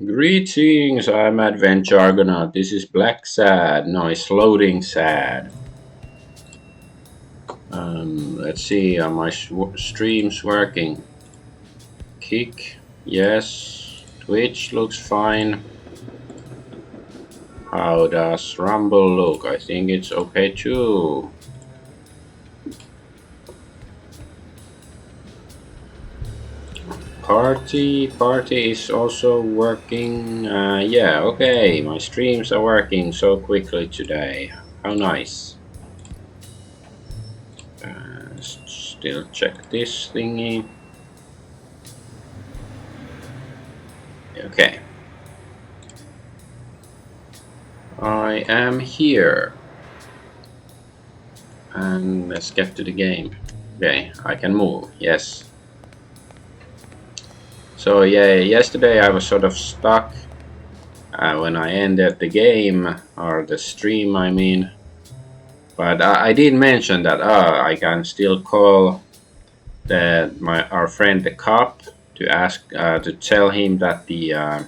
Greetings, I'm Adventure Argonaut. This is Blacksad. No, it's loading sad. Let's see, are my streams working? Kick, yes. Twitch looks fine. How does Rumble look? I think it's okay too. Parti is also working. Yeah, okay. My streams are working so quickly today. How nice. Still check this thingy. Okay. I am here. And let's get to the game. Okay, I can move. Yes. So yeah, yesterday I was sort of stuck when I ended the game, or the stream I mean. But I did mention that I can still call our friend the cop to ask to tell him that the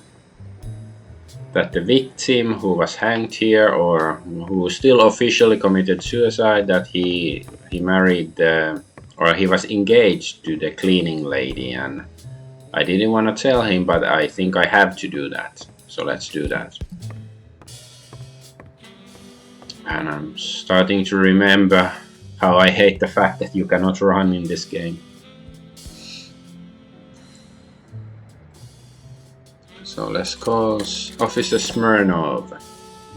victim who was hanged here, or who still officially committed suicide, that he married or he was engaged to the cleaning lady, and I didn't want to tell him, but I think I have to do that. So let's do that. And I'm starting to remember how I hate the fact that you cannot run in this game. So let's call Officer Smirnov.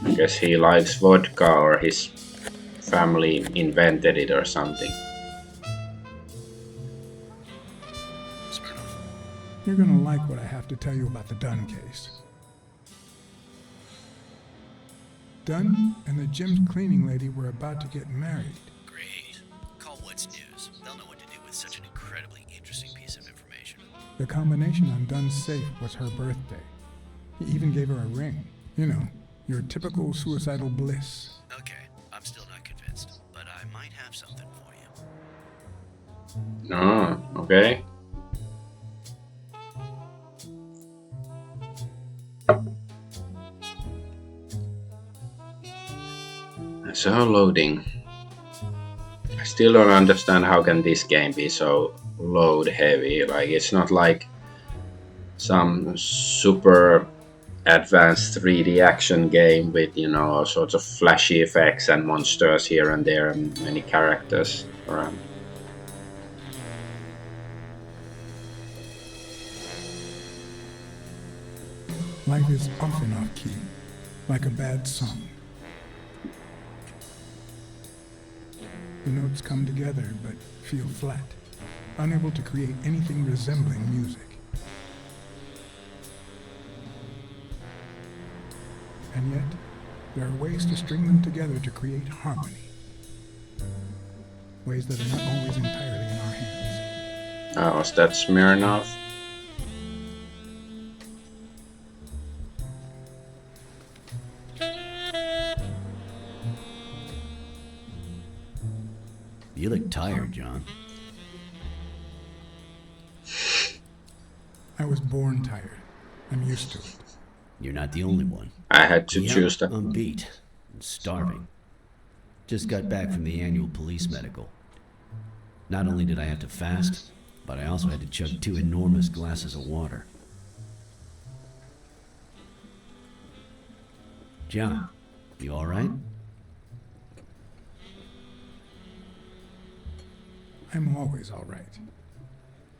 I guess he likes vodka, or his family invented it or something. You're gonna like what I have to tell you about the Dunn case. Dunn and the gym's cleaning lady were about to get married. Great. Call What's News. They'll know what to do with such an incredibly interesting piece of information. The combination on Dunn's safe was her birthday. He even gave her a ring. You know, your typical suicidal bliss. Okay, I'm still not convinced, but I might have something for you. Oh, okay. So loading. I still don't understand how can this game be so load heavy. Like, it's not like some super advanced 3D action game with, you know, all sorts of flashy effects and monsters here and there and many characters around. Life is often off key, like a bad song. The notes come together but feel flat, unable to create anything resembling music. And yet, there are ways to string them together to create harmony. Ways that are not always entirely in our hands. Oh, is that Smirnov? You look tired, John. I was born tired. I'm used to it. You're not the only one. I had to Yep, choose that. I'm beat. And starving. Just got back from the annual police medical. Not only did I have to fast, but I also had to chug 2 enormous glasses of water. John, you alright? I'm always all right.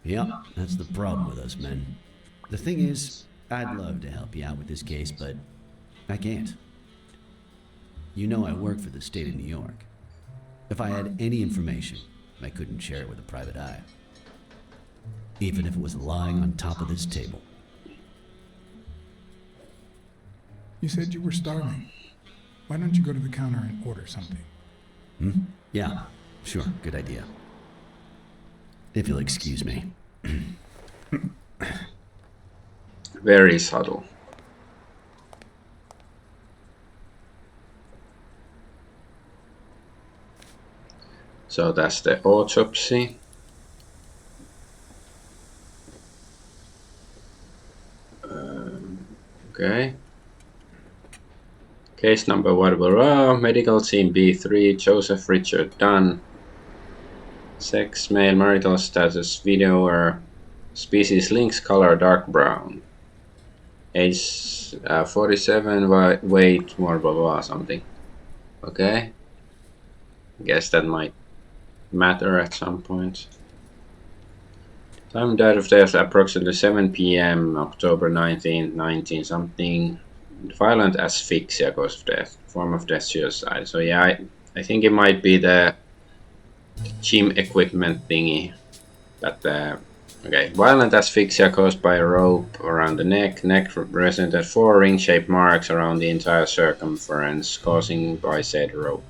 Yep, that's the problem with us men. The thing is, I'd love to help you out with this case, but I can't. You know I work for the state of New York. If I had any information, I couldn't share it with a private eye. Even if it was lying on top of this table. You said you were starving. Why don't you go to the counter and order something? Yeah, sure, good idea. If you'll excuse me. Very subtle. So that's the autopsy. Okay. Case number whatever. Medical team B3. Joseph Richard Dunn. Sex, male, marital status, widower. Species lynx, color dark brown. Age 47, weight, more blah blah something. Okay. Guess that might matter at some point. Time died of death approximately 7 p.m. October 19th, 19 something. Violent asphyxia cause of death. Form of death suicide. So yeah, I think it might be the gym equipment thingy. That okay. Violent asphyxia caused by a rope around the neck. Neck presented 4 ring-shaped marks around the entire circumference, caused by said rope.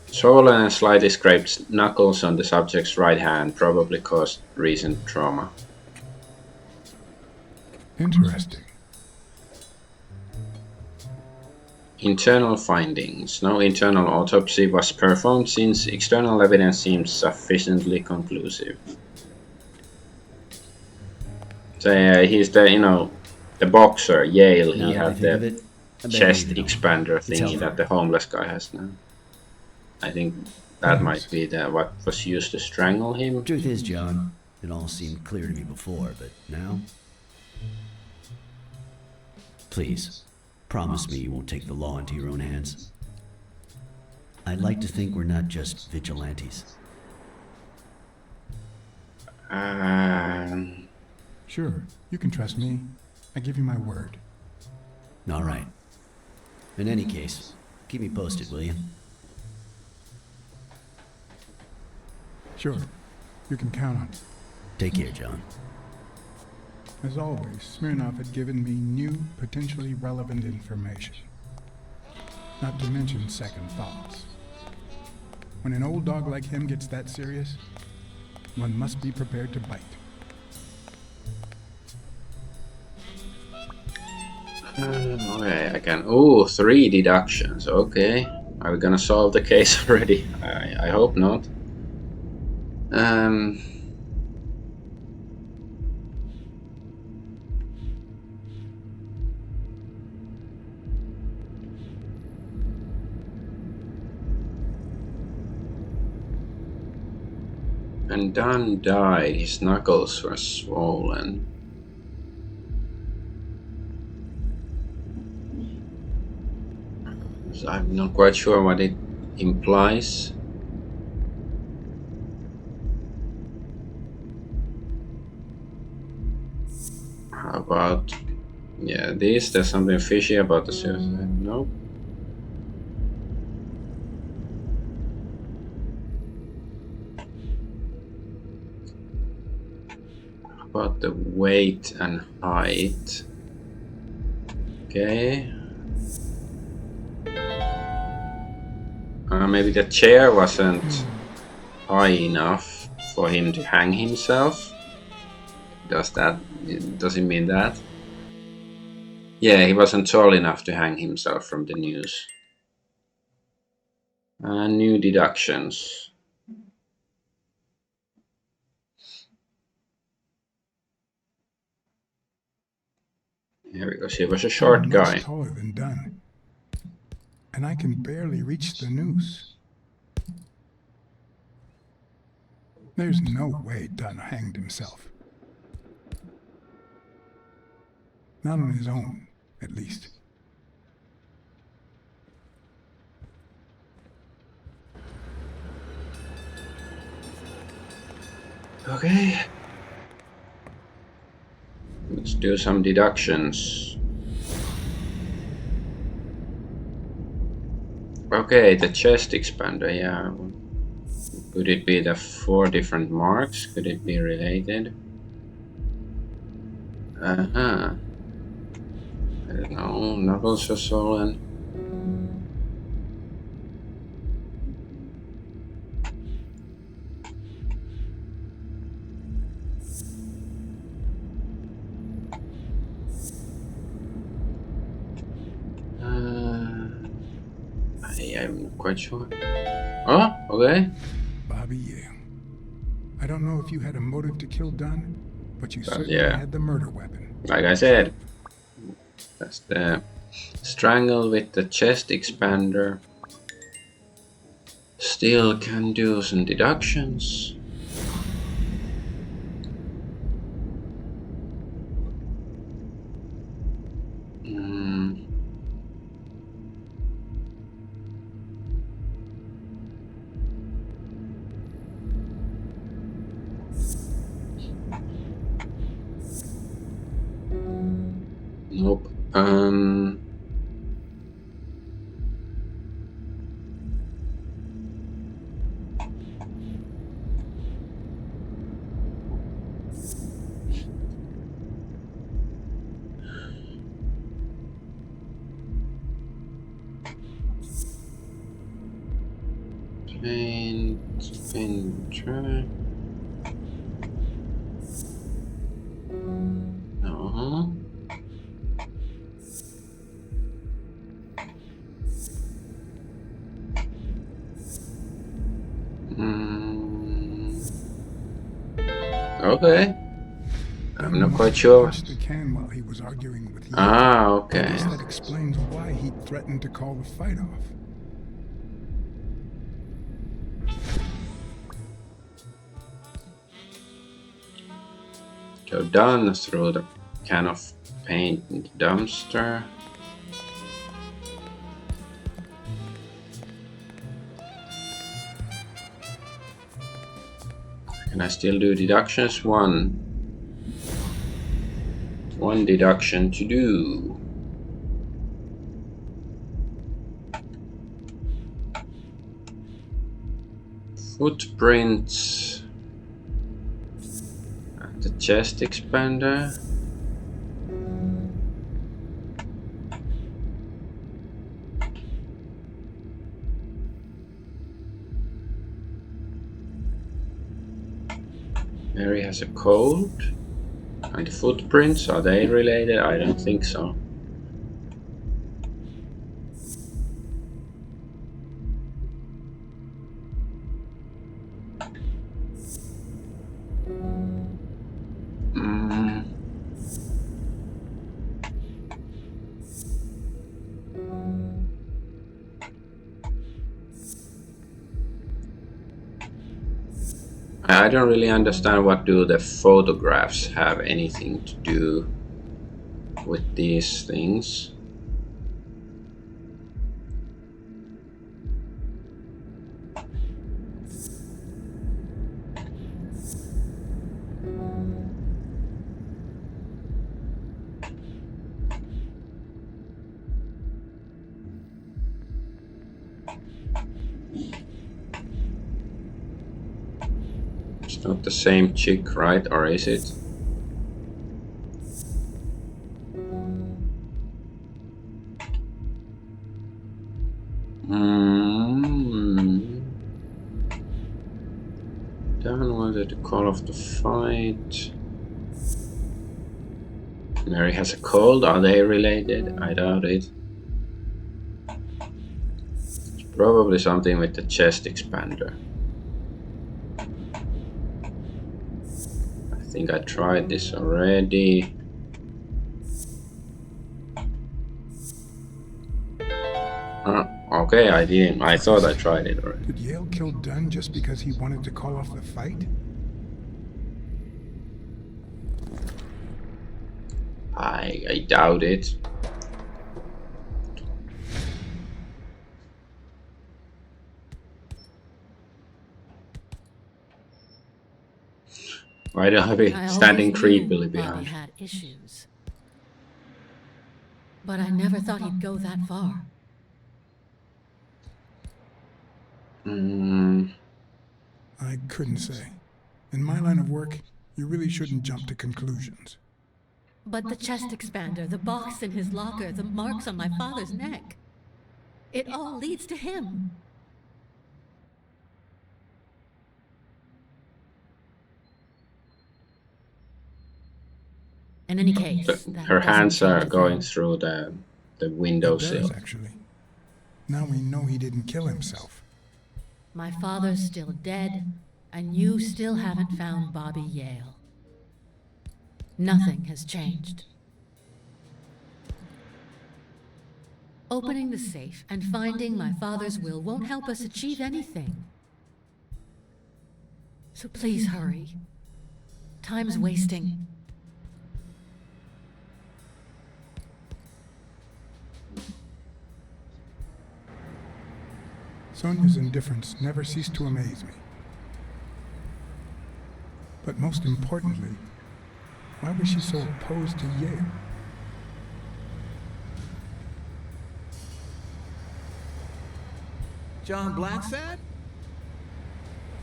Swollen and slightly scraped knuckles on the subject's right hand probably caused recent trauma. Interesting. Internal findings. No internal autopsy was performed since external evidence seems sufficiently conclusive. So he's the the boxer, Yale. Now He that I had think of the it, I better chest leave it all. expander It's thingy over. that the homeless guy has now. I think that might be what was used to strangle him. Truth is, John, it all seemed clear to me before, but now? Please, promise me you won't take the law into your own hands. I'd like to think we're not just vigilantes. Sure, you can trust me. I give you my word. All right. In any case, keep me posted, will you? Sure, you can count on it. Take care, John. As always, Smirnov had given me new, potentially relevant information. Not to mention second thoughts. When an old dog like him gets that serious, one must be prepared to bite. Okay, I can. Oh, 3 deductions. Okay, are we gonna solve the case already? I hope not. When Dunn died, his knuckles were swollen. So I'm not quite sure what it implies. How about, yeah, this? There's something fishy about the suicide. Nope. How about the weight and height? Okay. Maybe the chair wasn't high enough for him to hang himself. Does it mean that? Yeah, he wasn't tall enough to hang himself from the news. New deductions. Yeah, because he was a short I'm guy. much taller than Dunn, and I can barely reach the noose. There's no way Dunn hanged himself. Not on his own, at least. Okay. Let's do some deductions. Okay, the chest expander, yeah. Could it be the 4 different marks? Could it be related? I don't know, knuckles are swollen. I'm not quite sure. Oh, okay. Bobby Yale. I don't know if you had a motive to kill Dunn, but you But certainly yeah, had the murder weapon. like I said, that's the strangle with the chest expander. Still can do some deductions. Nope. Try. No. Okay. I'm not quite sure. Punched the can while he was arguing with you. Ah, I okay. guess that explains why he threatened to call the fight off. So down through the can of paint in the dumpster. Can I still do deductions? One deduction to do. Footprints. The chest expander. Mary has a cold. And the footprints, are they related? I don't think so. I don't really understand what do the photographs have anything to do with these things. It's not the same chick, right? Or is it? Dan wanted to call off the fight. Mary has a cold. Are they related? I doubt it. It's probably something with the chest expander. I think I tried this already. Okay, I didn't. I thought I tried it already. Did Yale kill Dunn just because he wanted to call off the fight? I doubt it. Why do I be standing creepily behind? Bobby had issues. But I never thought he'd go that far. I couldn't say. In my line of work, you really shouldn't jump to conclusions. But the chest expander, the box in his locker, the marks on my father's neck. It all leads to him. In any case, Her hands are going through the windowsill. It does, actually. Now we know he didn't kill himself. My father's still dead, and you still haven't found Bobby Yale. Nothing has changed. Opening the safe and finding my father's will won't help us achieve anything. So please hurry. Time's wasting. Sonia's indifference never ceased to amaze me. But most importantly, why was she so opposed to Yale? John Blacksad?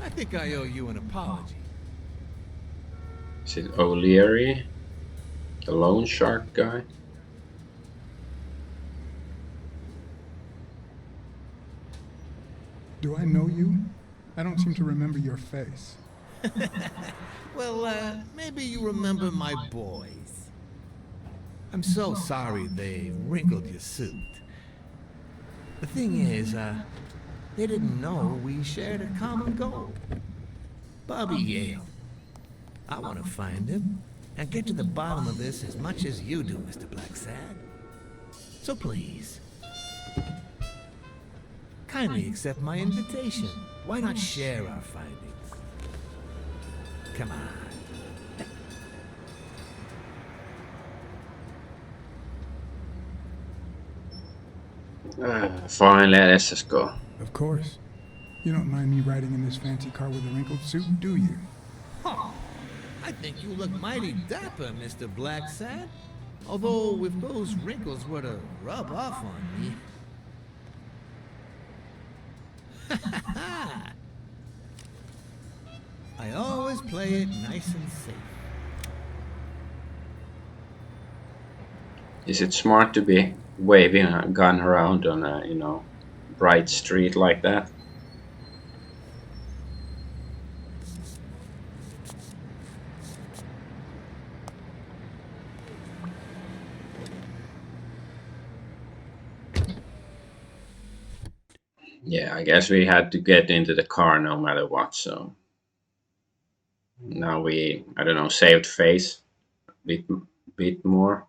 I think I owe you an apology. Is it O'Leary? The loan shark guy? Do I know you? I don't seem to remember your face. Well, maybe you remember my boys. I'm so sorry they wrinkled your suit. The thing is, they didn't know we shared a common goal. Bobby Yale. I want to find him and get to the bottom of this as much as you do, Mr. Blacksad. So please, kindly accept my invitation. Why not share our findings? Come on. Fine, let's just go. Of course. You don't mind me riding in this fancy car with a wrinkled suit, do you? Huh. I think you look mighty dapper, Mr. Blacksad. Although, if those wrinkles were to rub off on me... I always play it nice and safe. Is it smart to be waving a gun around on a, bright street like that? Yeah, I guess we had to get into the car no matter what, so now we, I don't know, saved face a bit more.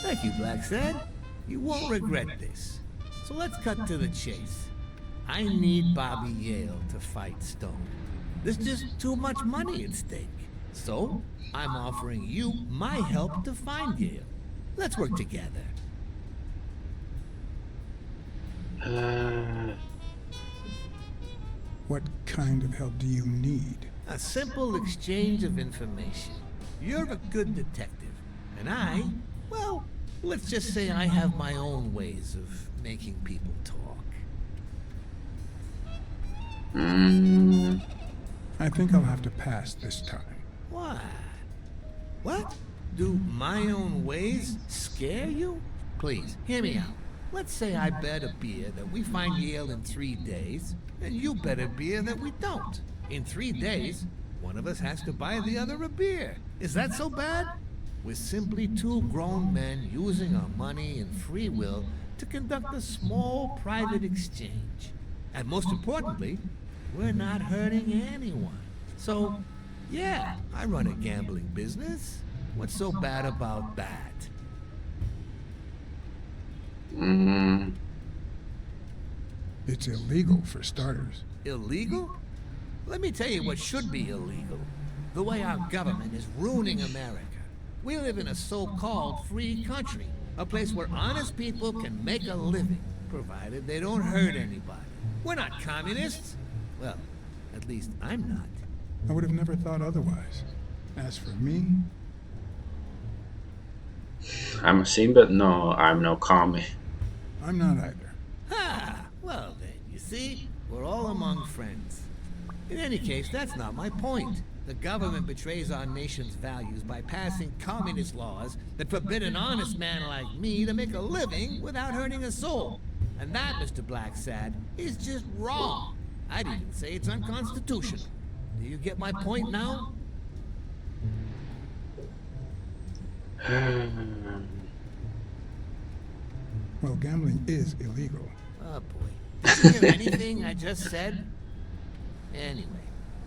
Thank you, Blacksad. You won't regret this. So let's cut to the chase. I need Bobby Yale to fight Stone. There's just too much money at stake. So, I'm offering you my help to find Yale. Let's work together. What kind of help do you need? A simple exchange of information. You're a good detective, and I, well, let's just say I have my own ways of making people talk. I think I'll have to pass this time. Why? What? Do my own ways scare you? Please, hear me out. Let's say I bet a beer that we find Yale in 3 days, and you bet a beer that we don't. In 3 days, one of us has to buy the other a beer. Is that so bad? We're simply two grown men using our money and free will to conduct a small private exchange. And most importantly, we're not hurting anyone. So, yeah, I run a gambling business. What's so bad about that? It's illegal for starters. Illegal? Let me tell you what should be illegal. The way our government is ruining America. We live in a so-called free country, a place where honest people can make a living, provided they don't hurt anybody. We're not communists. Well, at least I'm not. I would have never thought otherwise. As for me, I'm a sim, but no, I'm no commie. I'm not either. Ha! Well then, you see, we're all among friends. In any case, that's not my point. The government betrays our nation's values by passing communist laws that forbid an honest man like me to make a living without hurting a soul. And that, Mr. Blacksad, is just wrong. I'd even say it's unconstitutional. Do you get my point now? Well, gambling is illegal. Oh boy. Did you hear anything I just said? Anyway,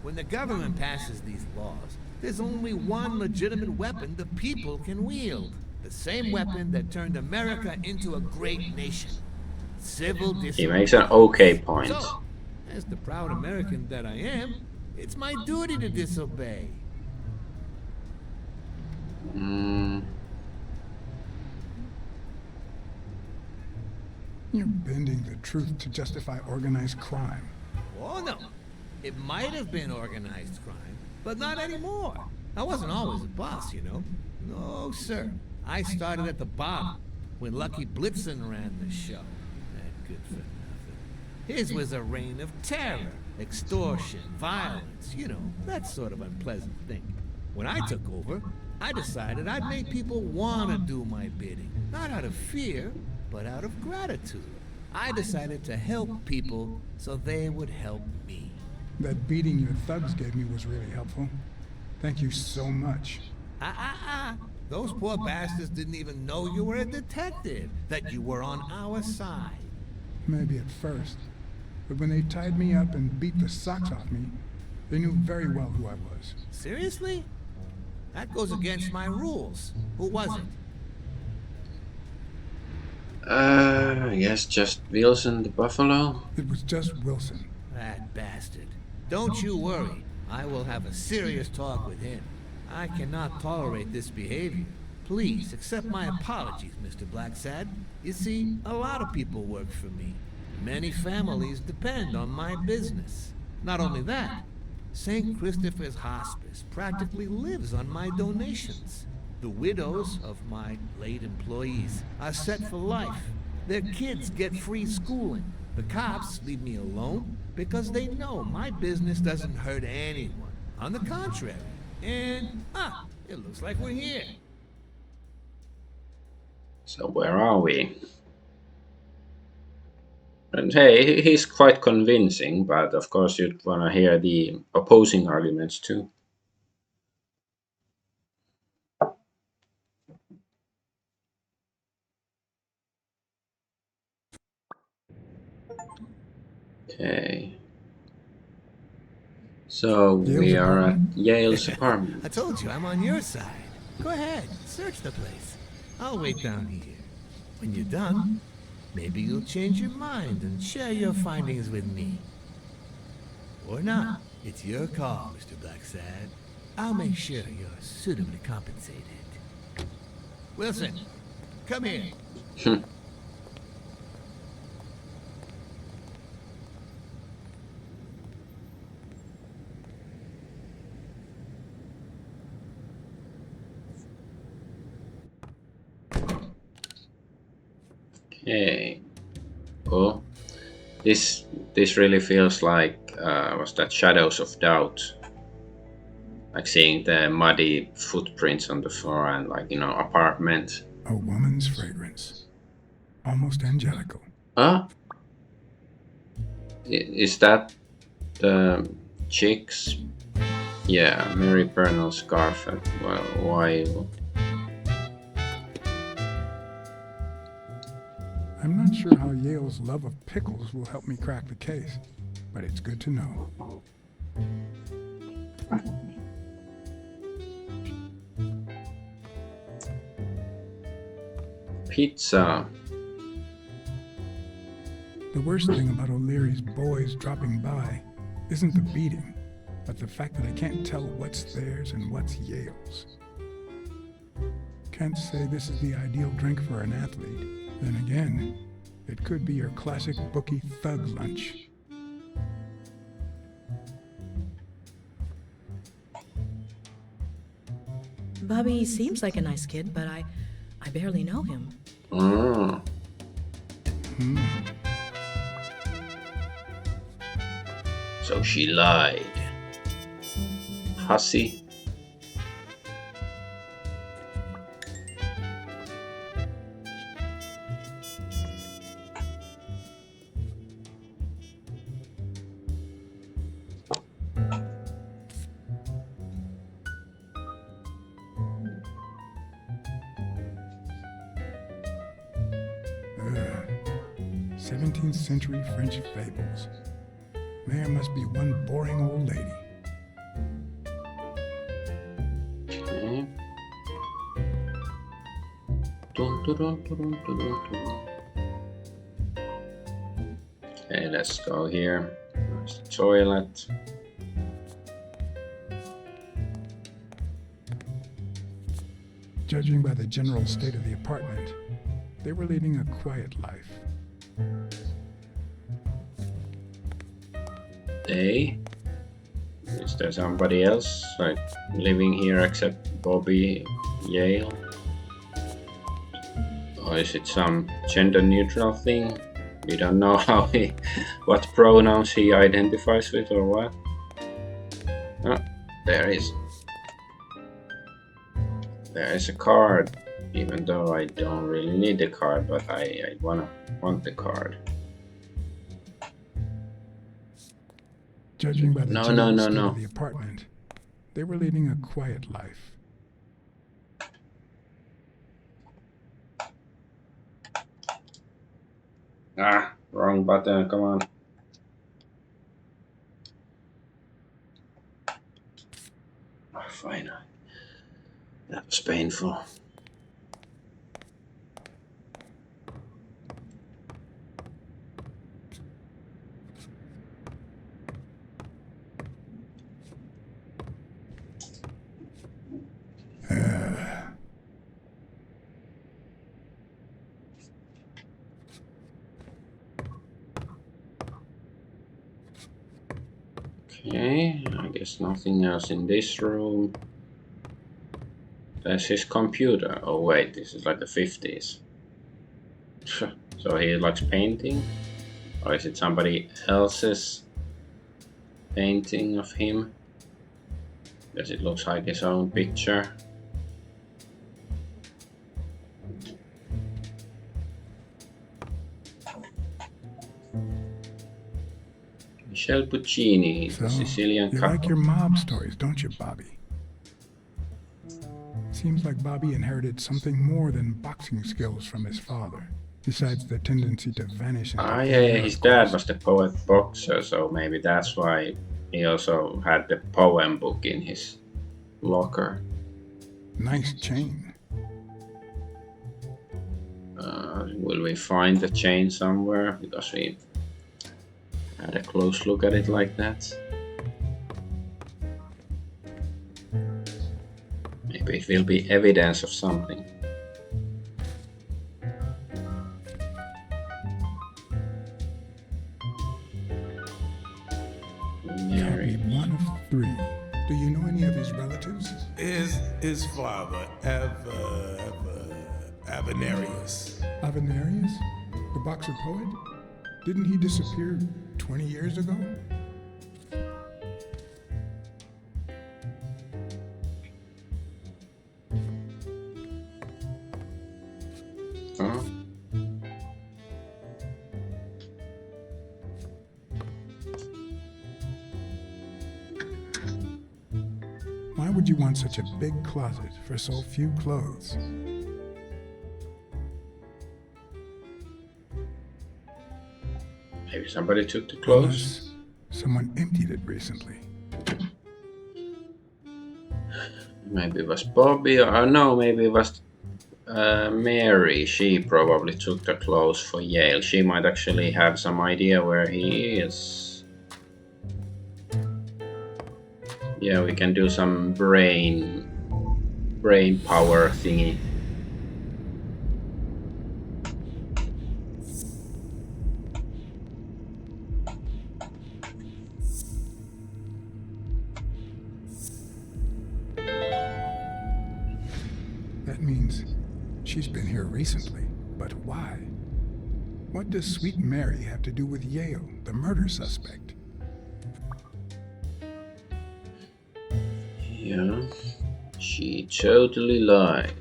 when the government passes these laws, there's only one legitimate weapon the people can wield. The same weapon that turned America into a great nation. Civil He disobedience. makes an okay point. So, as the proud American that I am, it's my duty to disobey. You're bending the truth to justify organized crime. Oh no, it might have been organized crime, but not anymore. I wasn't always a boss, you know. No, sir. I started at the bottom when Lucky Blitzen ran the show. That good for nothing. His was a reign of terror, extortion, violence, you know, that sort of unpleasant thing. When I took over, I decided I'd make people want to do my bidding. Not out of fear, but out of gratitude. I decided to help people so they would help me. That beating your thugs gave me was really helpful. Thank you so much. Those poor bastards didn't even know you were a detective, that you were on our side. Maybe at first. But when they tied me up and beat the socks off me, they knew very well who I was. Seriously? That goes against my rules. Who was it? I guess just Wilson the Buffalo. It was just Wilson. That bastard. Don't you worry. I will have a serious talk with him. I cannot tolerate this behavior. Please accept my apologies, Mr. Blacksad. You see, a lot of people work for me. Many families depend on my business. Not only that, St. Christopher's Hospice practically lives on my donations. The widows of my late employees are set for life. Their kids get free schooling. The cops leave me alone because they know my business doesn't hurt anyone. On the contrary. And, it looks like we're here. So where are we? And hey, he's quite convincing, but of course you'd want to hear the opposing arguments too. Okay. So we are at Yale's apartment. I told you, I'm on your side. Go ahead, search the place. I'll wait down here. When you're done, maybe you'll change your mind and share your findings with me. Or not. It's your call, Mr. Blacksad. I'll make sure you're suitably compensated. Wilson, come here. Okay. Cool. This really feels like was that Shadows of Doubt, like seeing the muddy footprints on the floor and like apartment. A woman's fragrance. Almost angelical. Huh? Is that the chick's? Yeah, Mary Burnell scarf. Well, why? I'm not sure how Yale's love of pickles will help me crack the case, but it's good to know. Pizza. The worst thing about O'Leary's boys dropping by isn't the beating, but the fact that I can't tell what's theirs and what's Yale's. Can't say this is the ideal drink for an athlete. Then again, it could be your classic bookie thug lunch. Bobby seems like a nice kid, but I barely know him. Oh. So she lied. Hussy. 17th century French fables. There must be one boring old lady. Okay. Dun, dun, dun, dun, dun, dun, dun. Okay, let's go here. There's the toilet. Judging by the general state of the apartment, they were leading a quiet life. Is there somebody else like living here except Bobby Yale? Or is it some gender neutral thing? We don't know what pronouns he identifies with or what. Oh, there is a card, even though I don't really need the card, but I want the card. Judging by the No, general no, no, state no. of the apartment, they were leading a quiet life. Ah, wrong button, come on. Oh, finally. That was painful. Okay, I guess nothing else in this room. There's his computer. Oh wait, this is like the 50s. So he likes painting? Or is it somebody else's painting of him? Because it looks like his own picture. Michel Puccini, So, Sicilian you couple. like your mob stories, don't you, Bobby? Seems like Bobby inherited something more than boxing skills from his father, besides the tendency to vanish into Ah, thin yeah, air, his of dad course. was the poet boxer, so maybe that's why he also had the poem book in his locker. Nice chain. Will we find the chain somewhere? Because we had a close look at it like that. Maybe it will be evidence of something. Copy Mary. 1 of 3. Do you know any of his relatives? Is his father Avenarius? Avenarius? The boxer poet? Didn't he disappear 20 years ago? Huh? Why would you want such a big closet for so few clothes? Maybe somebody took the clothes. Unless someone emptied it recently. Maybe it was Bobby, or no, maybe it was Mary. She probably took the clothes for Yale. She might actually have some idea where he is. Yeah, we can do some brain power thingy. That means she's been here recently. But why? What does Sweet Mary have to do with Yale, the murder suspect? Yeah, she totally lied.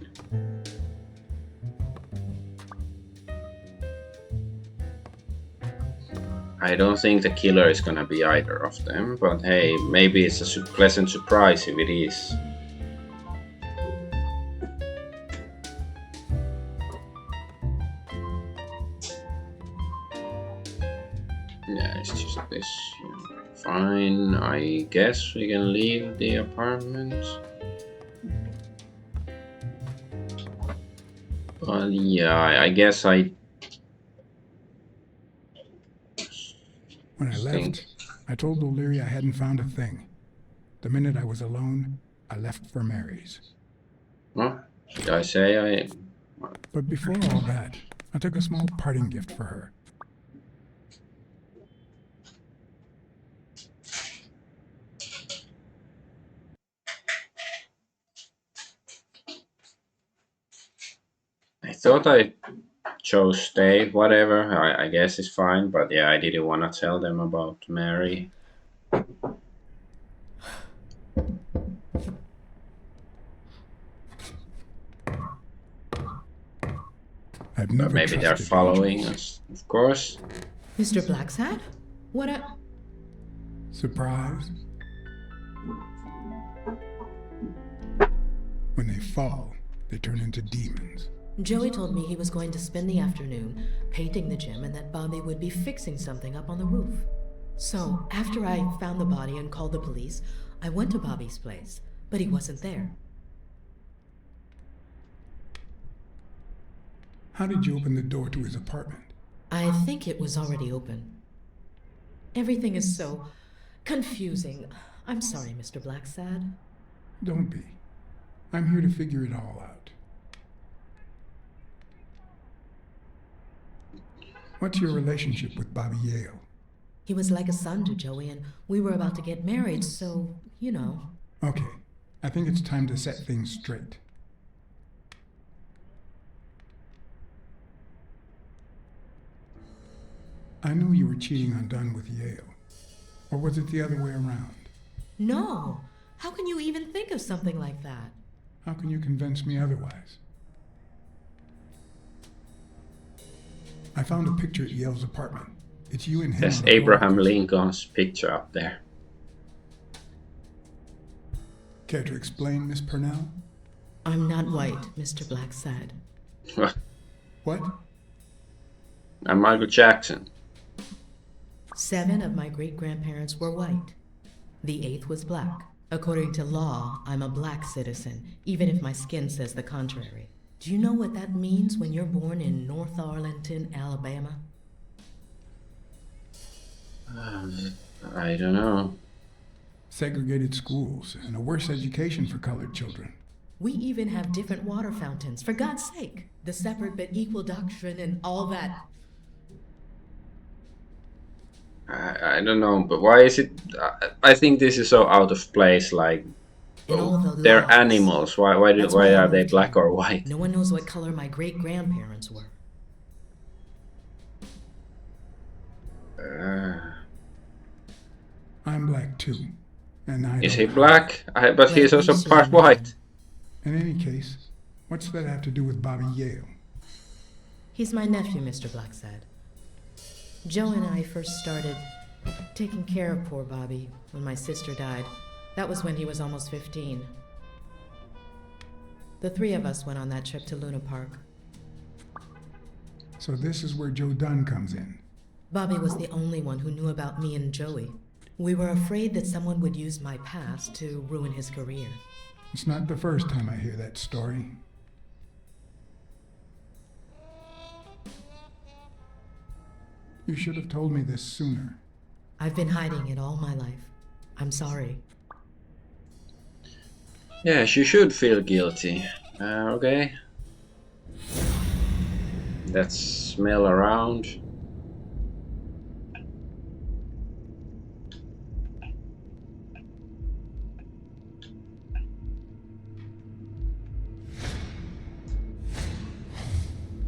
I don't think the killer is gonna be either of them, but hey, maybe it's a pleasant surprise if it is. Yeah, it's just this. Yeah. Fine, I guess we can leave the apartment. Well, yeah, I guess I When I think. left, I told O'Leary I hadn't found a thing. The minute I was alone, I left for Mary's. Well, should I say I? But before all that, I took a small parting gift for her. I thought I chose stay. Whatever. I guess it's fine. But yeah, I didn't want to tell them about Mary. I've never Maybe they're trusted following angels. us, of course. Mr. Blacksad? What a... Surprise? When they fall, they turn into demons. Joey told me he was going to spend the afternoon painting the gym and that Bobby would be fixing something up on the roof. So, after I found the body and called the police, I went to Bobby's place, but he wasn't there. How did you open the door to his apartment? I think it was already open. Everything is so confusing. I'm sorry, Mr. Blacksad. Don't be. I'm here to figure it all out. What's your relationship with Bobby Yale? He was like a son to Joey, and we were about to get married, so, you know. Okay, I think it's time to set things straight. I knew you were cheating on Dunn with Yale. Or was it the other way around? No! How can you even think of something like that? How can you convince me otherwise? I found a picture at Yale's apartment. It's you and him. There's on the Abraham photos. Lincoln's picture up there. Care to explain, Miss Purnell? I'm not white, Mr. Blacksad. What? I'm Michael Jackson. 7 of my great-grandparents were white. The 8th was black. According to law, I'm a black citizen, even if my skin says the contrary. Do you know what that means when you're born in North Arlington, Alabama? I don't know. Segregated schools and a worse education for colored children. We even have different water fountains, for God's sake. The separate but equal doctrine and all that. I don't know, but why is it? I think this is so out of place. Like, And all the they're laws. animals. Why That's why why I are they moved black here. or white? No one knows what color my great-grandparents were. I'm black too. And I Is don't he hide. black? But he's also Black part is white. In any case, what's that have to do with Bobby Yale? He's my nephew, Mr. Blacksad. Joe and I first started taking care of poor Bobby when my sister died. That was when he was almost 15. The 3 of us went on that trip to Luna Park. So this is where Joe Dunn comes in. Bobby was the only one who knew about me and Joey. We were afraid that someone would use my past to ruin his career. It's not the first time I hear that story. You should have told me this sooner. I've been hiding it all my life. I'm sorry. Yes, you should feel guilty. Okay. Let's smell around.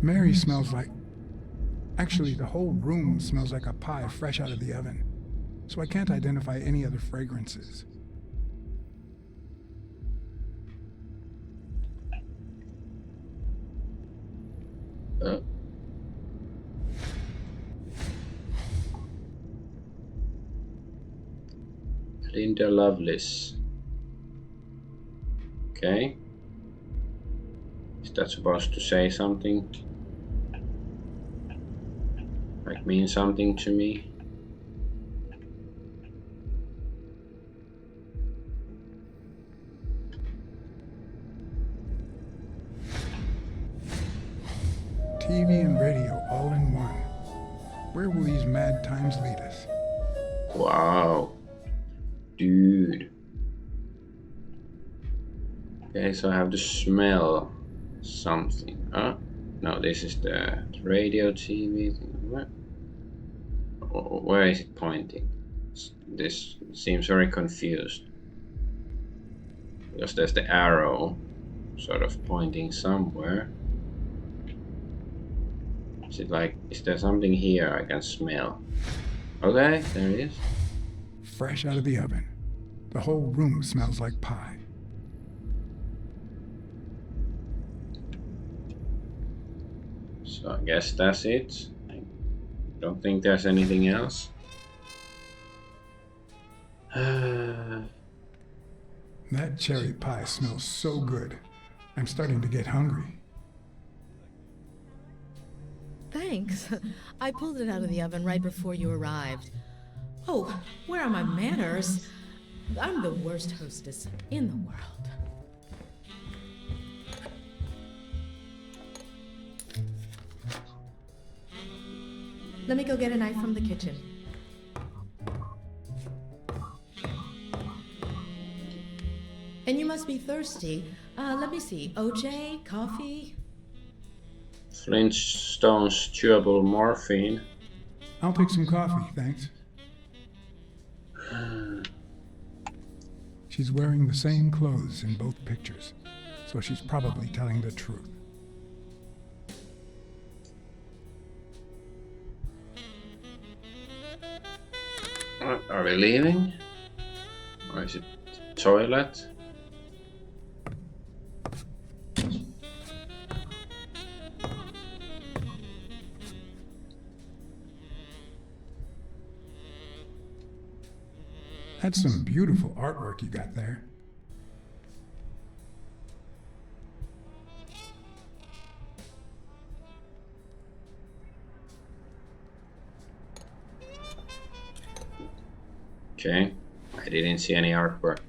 Mary smells like... Actually, the whole room smells like a pie fresh out of the oven. So I can't identify any other fragrances. Linda Lovelace. Okay. Is that supposed to say something? Like mean something to me? TV and radio all in one. Where will these mad times lead us? Wow. Dude. Okay, so I have to smell something. Oh, no, this is the radio, TV thing. Where is it pointing? This seems very confused. Because there's the arrow sort of pointing somewhere. Is it like, is there something here I can smell? Okay, there it is. Fresh out of the oven. The whole room smells like pie. So I guess that's it. I don't think there's anything else. That cherry pie smells so good. I'm starting to get hungry. Thanks. I pulled it out of the oven right before you arrived. Oh, where are my manners? I'm the worst hostess in the world. Let me go get a knife from the kitchen. And you must be thirsty. Let me see. OJ? Coffee? Flintstone's chewable morphine. I'll take some coffee, thanks. She's wearing the same clothes in both pictures, so she's probably telling the truth. Are we leaving? Or is it toilet? That's some beautiful artwork you got there. Okay, I didn't see any artwork.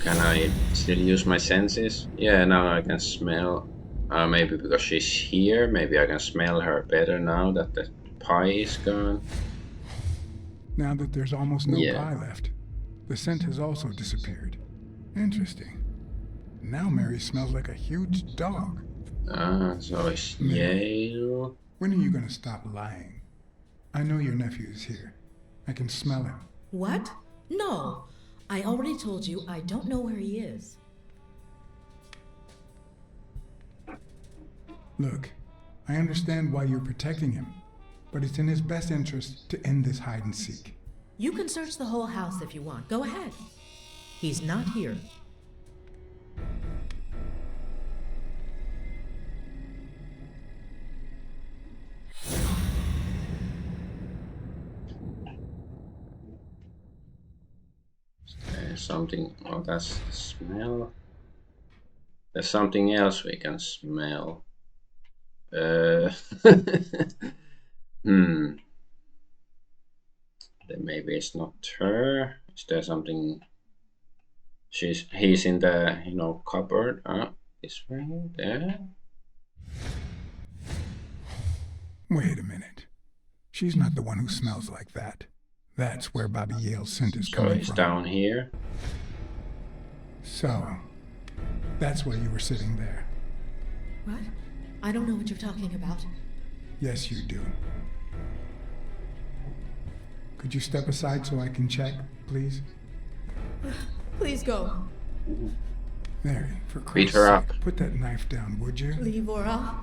Can I still use my senses? Yeah, now I can smell. Maybe because she's here, maybe I can smell her better now that the pie is gone. Now that there's almost no Yeah. pie left, the scent has also disappeared. Interesting. Now Mary smells like a huge dog. So it's Yale. When are you gonna stop lying? I know your nephew is here. I can smell him. What? No. I already told you I don't know where he is. Look, I understand why you're protecting him, but it's in his best interest to end this hide and seek. You can search the whole house if you want. Go ahead. He's not here. There's something. Oh, that's the smell. There's something else we can smell. Then maybe it's not her. Is there something? He's in the cupboard. This ring there. Wait a minute. She's not the one who smells like that. That's where Bobby Yale's scent is So coming it's from. down here. So, that's why you were sitting there. What? I don't know what you're talking about. Yes, you do. Could you step aside so I can check, please? Please go. Mary, for Beat Christ's her sake, up. put that knife down, would you? Leave Ora.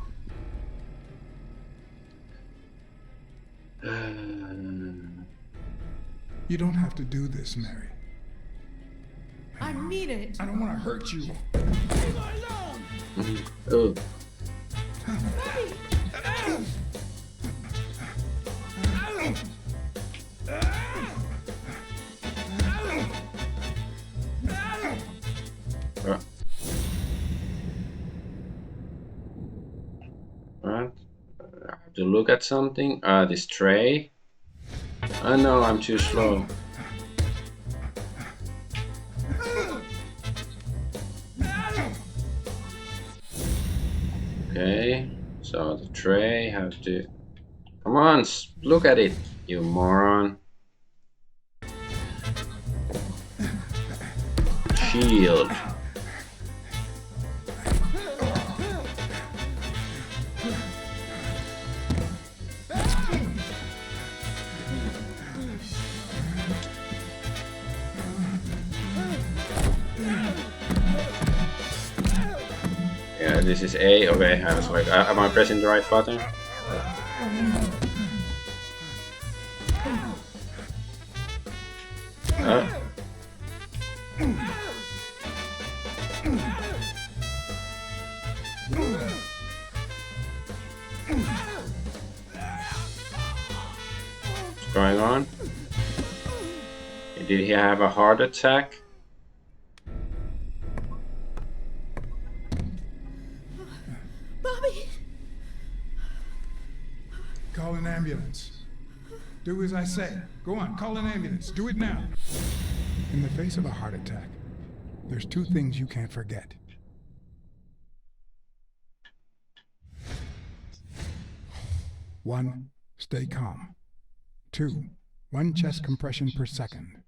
You don't have to do this, Mary. I mean it. I don't want to hurt you. Oh, look at something. This tray. Oh no, I'm too slow. Okay, so the tray have to... Come on, look at it, you moron. Shield. Yeah, this is A. Okay, I was like, am I pressing the right button? What's going on? Did he have a heart attack? Bobby! Call an ambulance. Do as I say. Go on, call an ambulance. Do it now. In the face of a heart attack, there's two things you can't forget. One, stay calm. Two, 1 chest compression per second.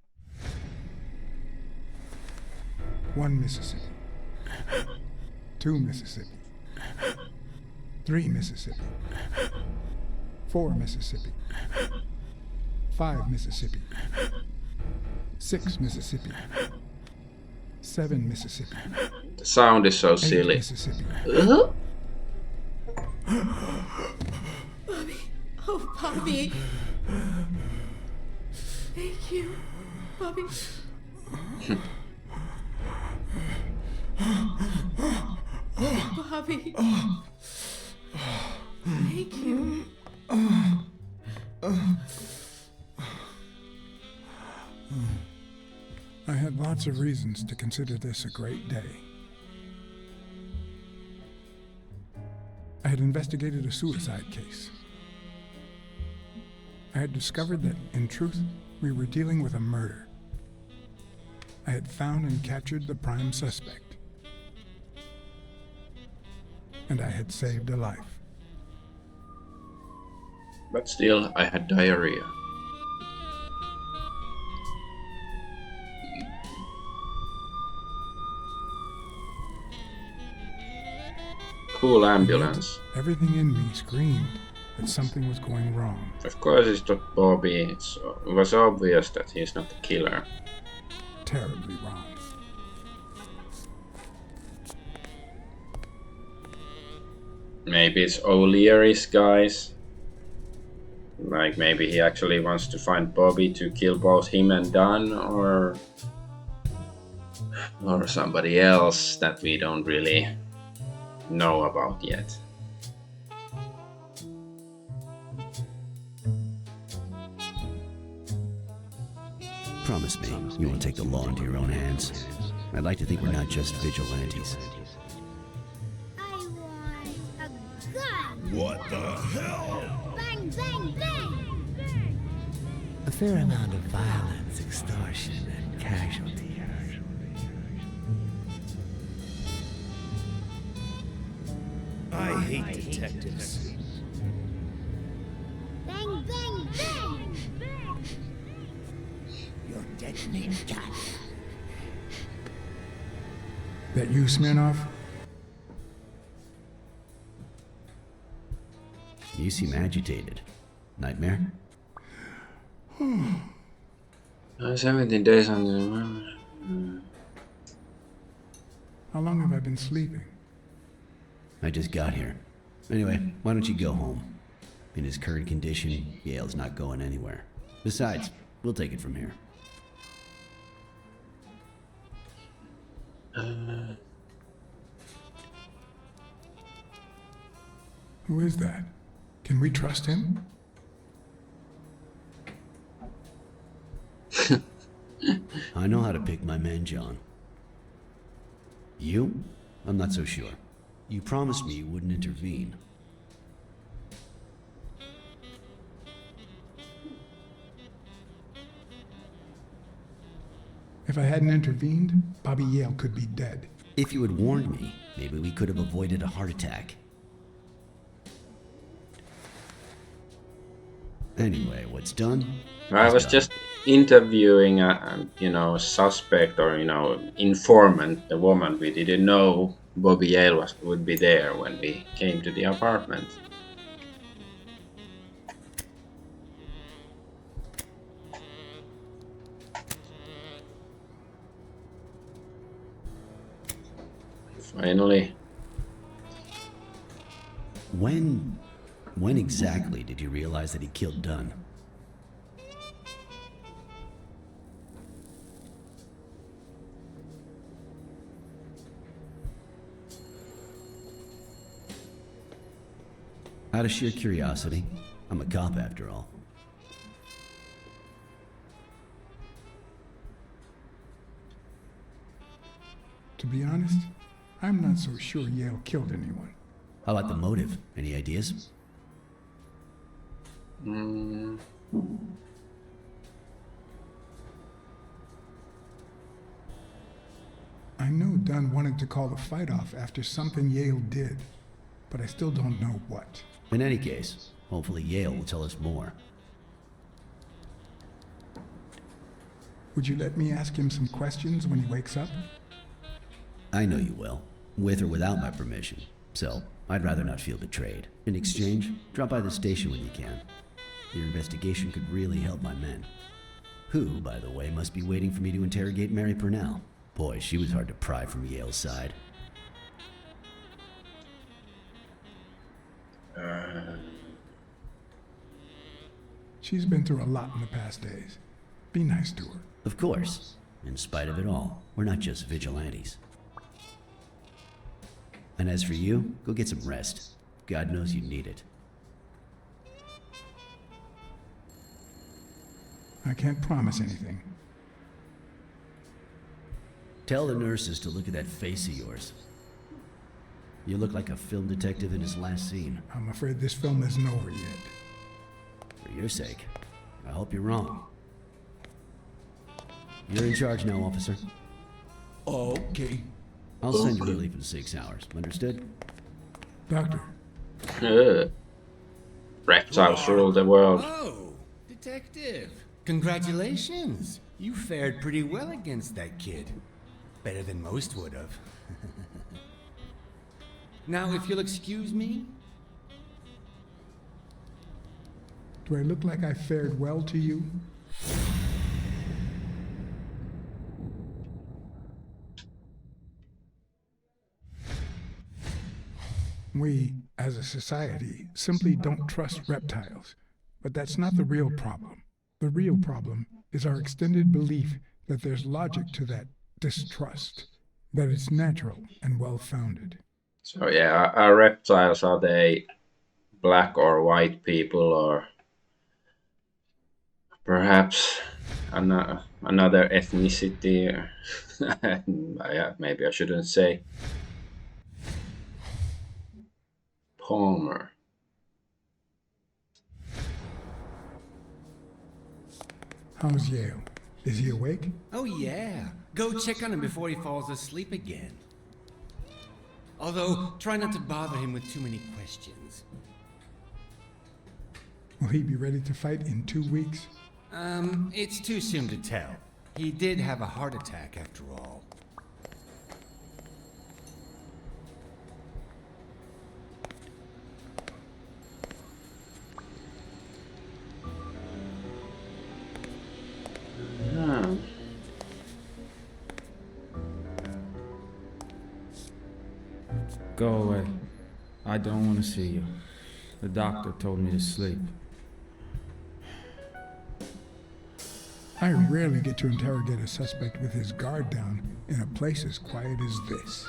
1 Mississippi. 2 Mississippi. 3 Mississippi. 4 Mississippi. 5 Mississippi. 6 Mississippi. 7 Mississippi. The sound is so 8 silly. Mississippi. Bobby! Oh, Bobby! Thank you, Bobby. Bobby. Thank you. I had lots of reasons to consider this a great day. I had investigated a suicide case. I had discovered that, in truth, we were dealing with a murder. I had found and captured the prime suspect. And I had saved a life. But still, I had diarrhea. Cool ambulance. Everything in me screamed that something was going wrong. Of course it's not Bobby. It was obvious that he's not the killer. Terribly wrong. Maybe it's O'Leary's guys. Like maybe he actually wants to find Bobby to kill both him and Dunn, or somebody else that we don't really know about yet. Promise me you won't take the law into your own hands. I'd like to think we're not just vigilantes. I want a gun! What the hell? Bang, bang, bang! A fair amount of violence, extortion, and casualties. I hate detectives. Bang, bang, bang! Your detonate gun. That you, Smirnoff? You seem agitated. Nightmare? 17 days on the... How long have I been sleeping? I just got here. Anyway, why don't you go home? In his current condition, Yale's not going anywhere. Besides, we'll take it from here. Who is that? Can we trust him? I know how to pick my men, John. You? I'm not so sure. You promised me you wouldn't intervene. If I hadn't intervened, Bobby Yale could be dead. If you had warned me, maybe we could have avoided a heart attack. Anyway, what's done? I is was done. just interviewing a suspect or informant, the woman. We didn't know Bobby Yale would be there when we came to the apartment. Finally. When exactly did you realize that he killed Dunn? Out of sheer curiosity. I'm a cop after all. To be honest, I'm not so sure Yale killed anyone. How about the motive? Any ideas? I know Dunn wanted to call the fight off after something Yale did, but I still don't know what. In any case, hopefully Yale will tell us more. Would you let me ask him some questions when he wakes up? I know you will, with or without my permission. So, I'd rather not feel betrayed. In exchange, drop by the station when you can. Your investigation could really help my men. Who, by the way, must be waiting for me to interrogate Mary Purnell. Boy, she was hard to pry from Yale's side. She's been through a lot in the past days. Be nice to her. Of course. In spite of it all, we're not just vigilantes. And as for you, go get some rest. God knows you need it. I can't promise anything. Tell the nurses to look at that face of yours. You look like a film detective in his last scene. I'm afraid this film isn't over yet. For your sake, I hope you're wrong. You're in charge now, officer. Okay. I'll send you relief in 6 hours. Understood? Doctor, Reptiles rule the world. Oh, detective. Congratulations. You fared pretty well against that kid. Better than most would have. Now, if you'll excuse me. do I look like I fared well to you? We, as a society, simply don't trust reptiles. But that's not the real problem. The real problem is our extended belief that there's logic to that distrust, that it's natural and well-founded. So yeah, are reptiles, are they black or white people, or perhaps another ethnicity? Maybe I shouldn't say. Palmer. How's Yale? Is he awake? Oh, yeah. Go check on him before he falls asleep again. Although, try not to bother him with too many questions. Will he be ready to fight in 2 weeks? It's too soon to tell. He did have a heart attack after all. Ah. Go away. I don't want to see you. The doctor told me to sleep. I rarely get to interrogate a suspect with his guard down in a place as quiet as this.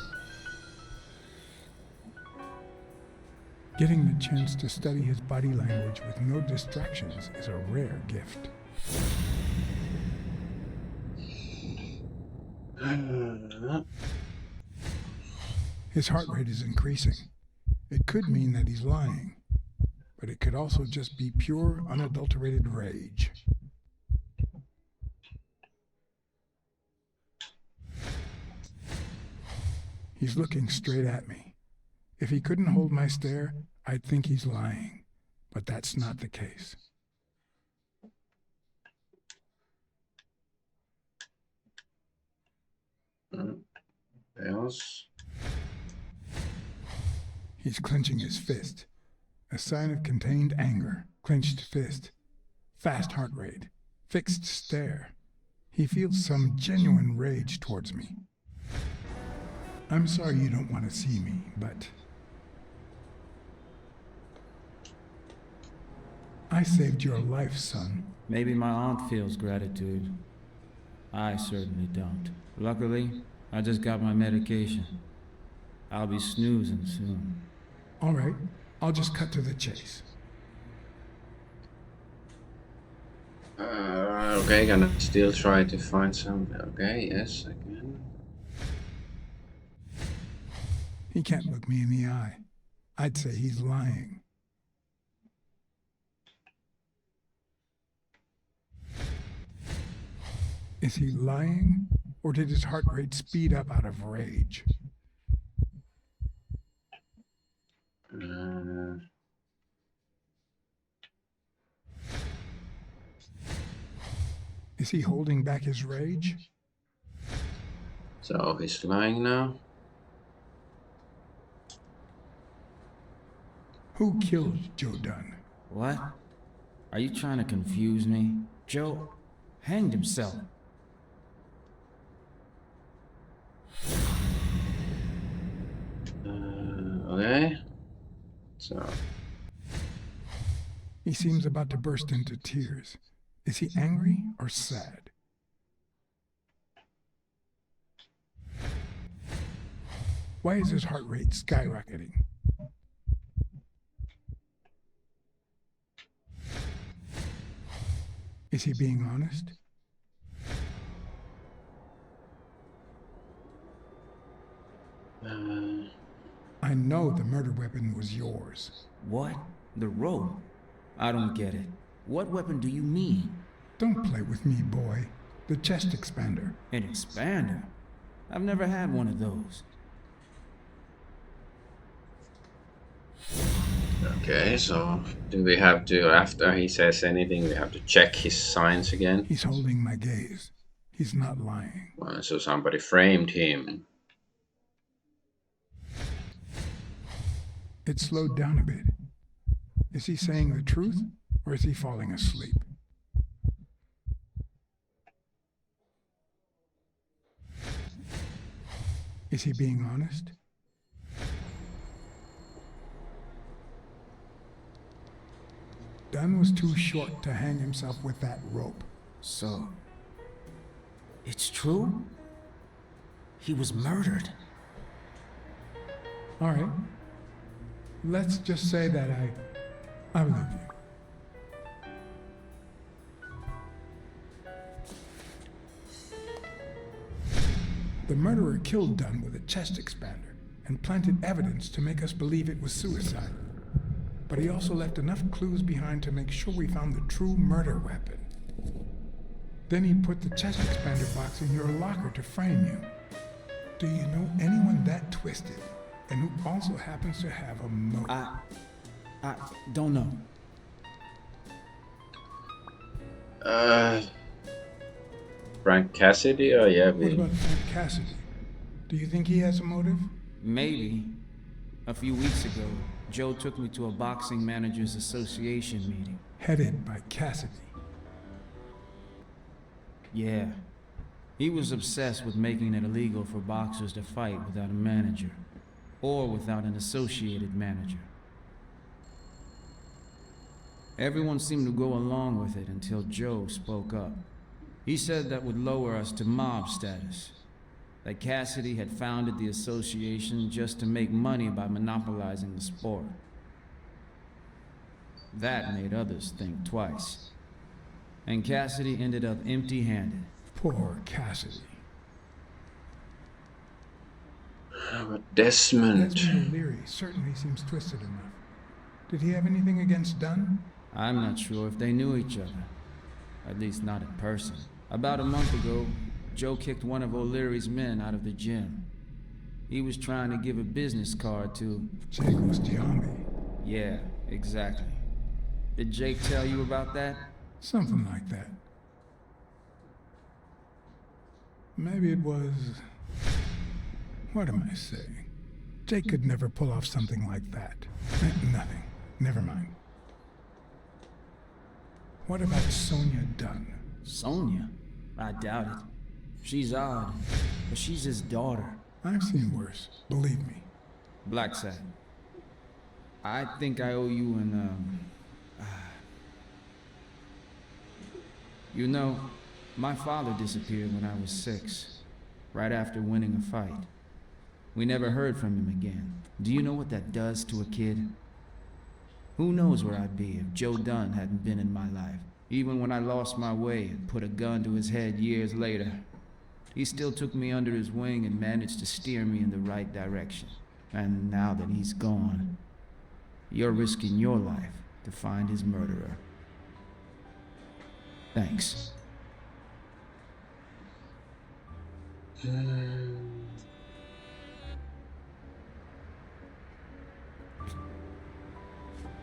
Getting the chance to study his body language with no distractions is a rare gift. His heart rate is increasing. It could mean that he's lying, but it could also just be pure, unadulterated rage. He's looking straight at me. If he couldn't hold my stare, I'd think he's lying. But that's not the case. Else? He's clenching his fist. A sign of contained anger. Clenched fist. Fast heart rate. Fixed stare. He feels some genuine rage towards me. I'm sorry you don't want to see me, but I saved your life, son. Maybe my aunt feels gratitude. I certainly don't. Luckily, I just got my medication. I'll be snoozing soon. All right, I'll just cut to the chase. Okay, gonna still try to find some. Okay, yes, I can. He can't look me in the eye. I'd say he's lying. Is he lying, or did his heart rate speed up out of rage? Is he holding back his rage? So he's lying now. Who killed Joe Dunn? What? Are you trying to confuse me? Joe hanged himself. Okay. So. He seems about to burst into tears. Is he angry or sad? Why is his heart rate skyrocketing? Is he being honest? I know the murder weapon was yours. What? The rope? I don't get it. What weapon do you mean? Don't play with me, boy. The chest expander. An expander? I've never had one of those. Okay, so do we have to, after he says anything, we have to check his signs again? He's holding my gaze. He's not lying. So somebody framed him. It slowed down a bit. Is he saying the truth, or is he falling asleep? Is he being honest? Dunn was too short to hang himself with that rope. So, it's true? He was murdered. All right. Let's just say that I love you. The murderer killed Dunn with a chest expander and planted evidence to make us believe it was suicide. But he also left enough clues behind to make sure we found the true murder weapon. Then he put the chest expander box in your locker to frame you. Do you know anyone that twisted and who also happens to have a motive? I don't know. Frank Cassidy? Oh yeah, What about Frank Cassidy? Do you think he has a motive? Maybe. A few weeks ago, Joe took me to a boxing managers association meeting. Headed by Cassidy. Yeah. He was obsessed with making it illegal for boxers to fight without a manager, or without an associated manager. Everyone seemed to go along with it until Joe spoke up. He said that would lower us to mob status, that Cassidy had founded the association just to make money by monopolizing the sport. That made others think twice. And Cassidy ended up empty-handed. Poor Cassidy. But Desmond. Desmond O'Leary certainly seems twisted enough. Did he have anything against Dunn? I'm not sure if they knew each other. At least not in person. About a month ago, Joe kicked one of O'Leary's men out of the gym. He was trying to give a business card to... Jake was Giambi. Yeah, exactly. Did Jake tell you about that? Something like that. Maybe it was... What am I saying? Jake could never pull off something like that. Nothing. Never mind. What about Sonia Dunn? Sonia? I doubt it. She's odd, but she's his daughter. I've seen worse, believe me. Blacksad. I think I owe you an, You know, my father disappeared when I was 6, right after winning a fight. We never heard from him again. Do you know what that does to a kid? Who knows where I'd be if Joe Dunn hadn't been in my life? Even when I lost my way and put a gun to his head years later, he still took me under his wing and managed to steer me in the right direction. And now that he's gone, you're risking your life to find his murderer. Thanks.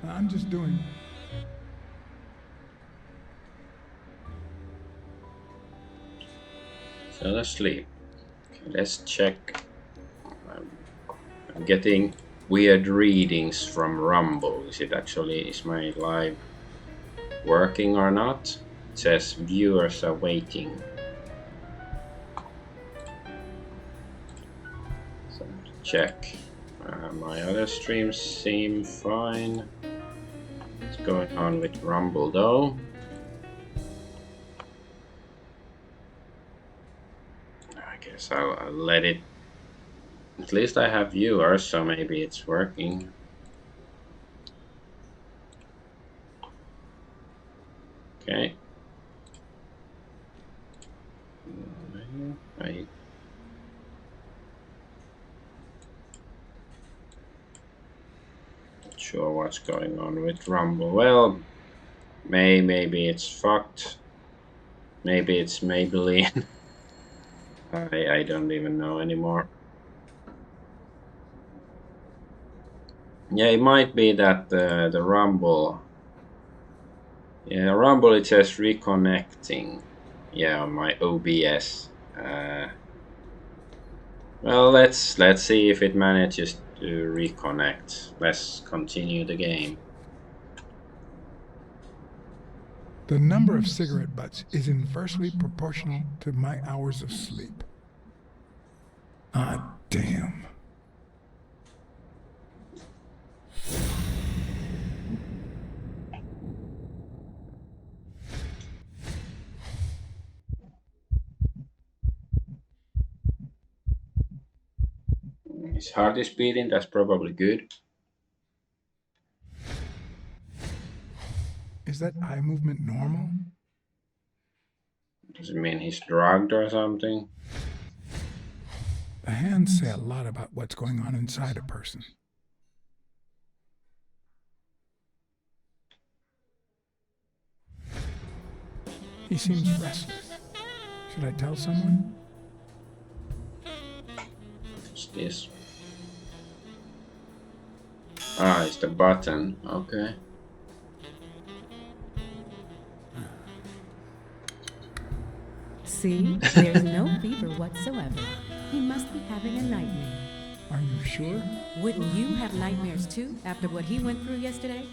I'm just doing... Fell asleep. Okay, let's check. I'm getting weird readings from Rumble. Is my live working or not? It says viewers are waiting. So check. My other streams seem fine. What's going on with Rumble though? I'll let it. At least I have viewers, so maybe it's working. Okay. I not sure what's going on with Rumble. Well, maybe it's fucked. Maybe it's Maybelline. I don't even know anymore. Yeah, it might be that the Rumble. Yeah, Rumble it says reconnecting. Yeah, on my OBS. Well, let's see if it manages to reconnect. Let's continue the game. The number of cigarette butts is inversely proportional to my hours of sleep. Ah, damn. His heart is beating, that's probably good. Is that eye movement normal? Does it mean he's drugged or something? The hands say a lot about what's going on inside a person. He seems restless. Should I tell someone? What's this? Ah, it's the button. Okay. See? There's no fever whatsoever. He must be having a nightmare. Are you sure? Wouldn't you have nightmares too, after what he went through yesterday?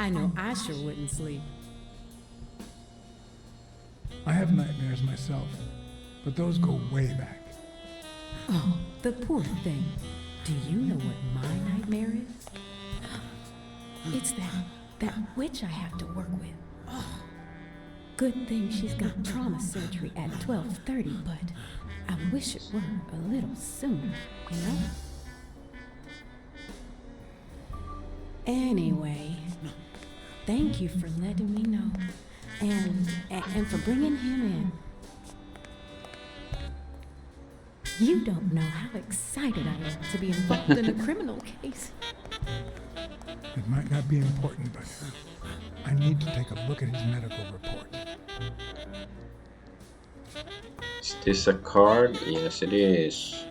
I know I sure wouldn't sleep. I have nightmares myself, but those go way back. Oh, the poor thing. Do you know what my nightmare is? It's that witch I have to work with. Oh. Good thing she's got trauma surgery at 12:30, but I wish it were a little sooner, you know? Anyway, thank you for letting me know, and for bringing him in. You don't know how excited I am to be involved in a criminal case. It might not be important, but I need to take a look at his medical report. Is this a card? Yes, it is.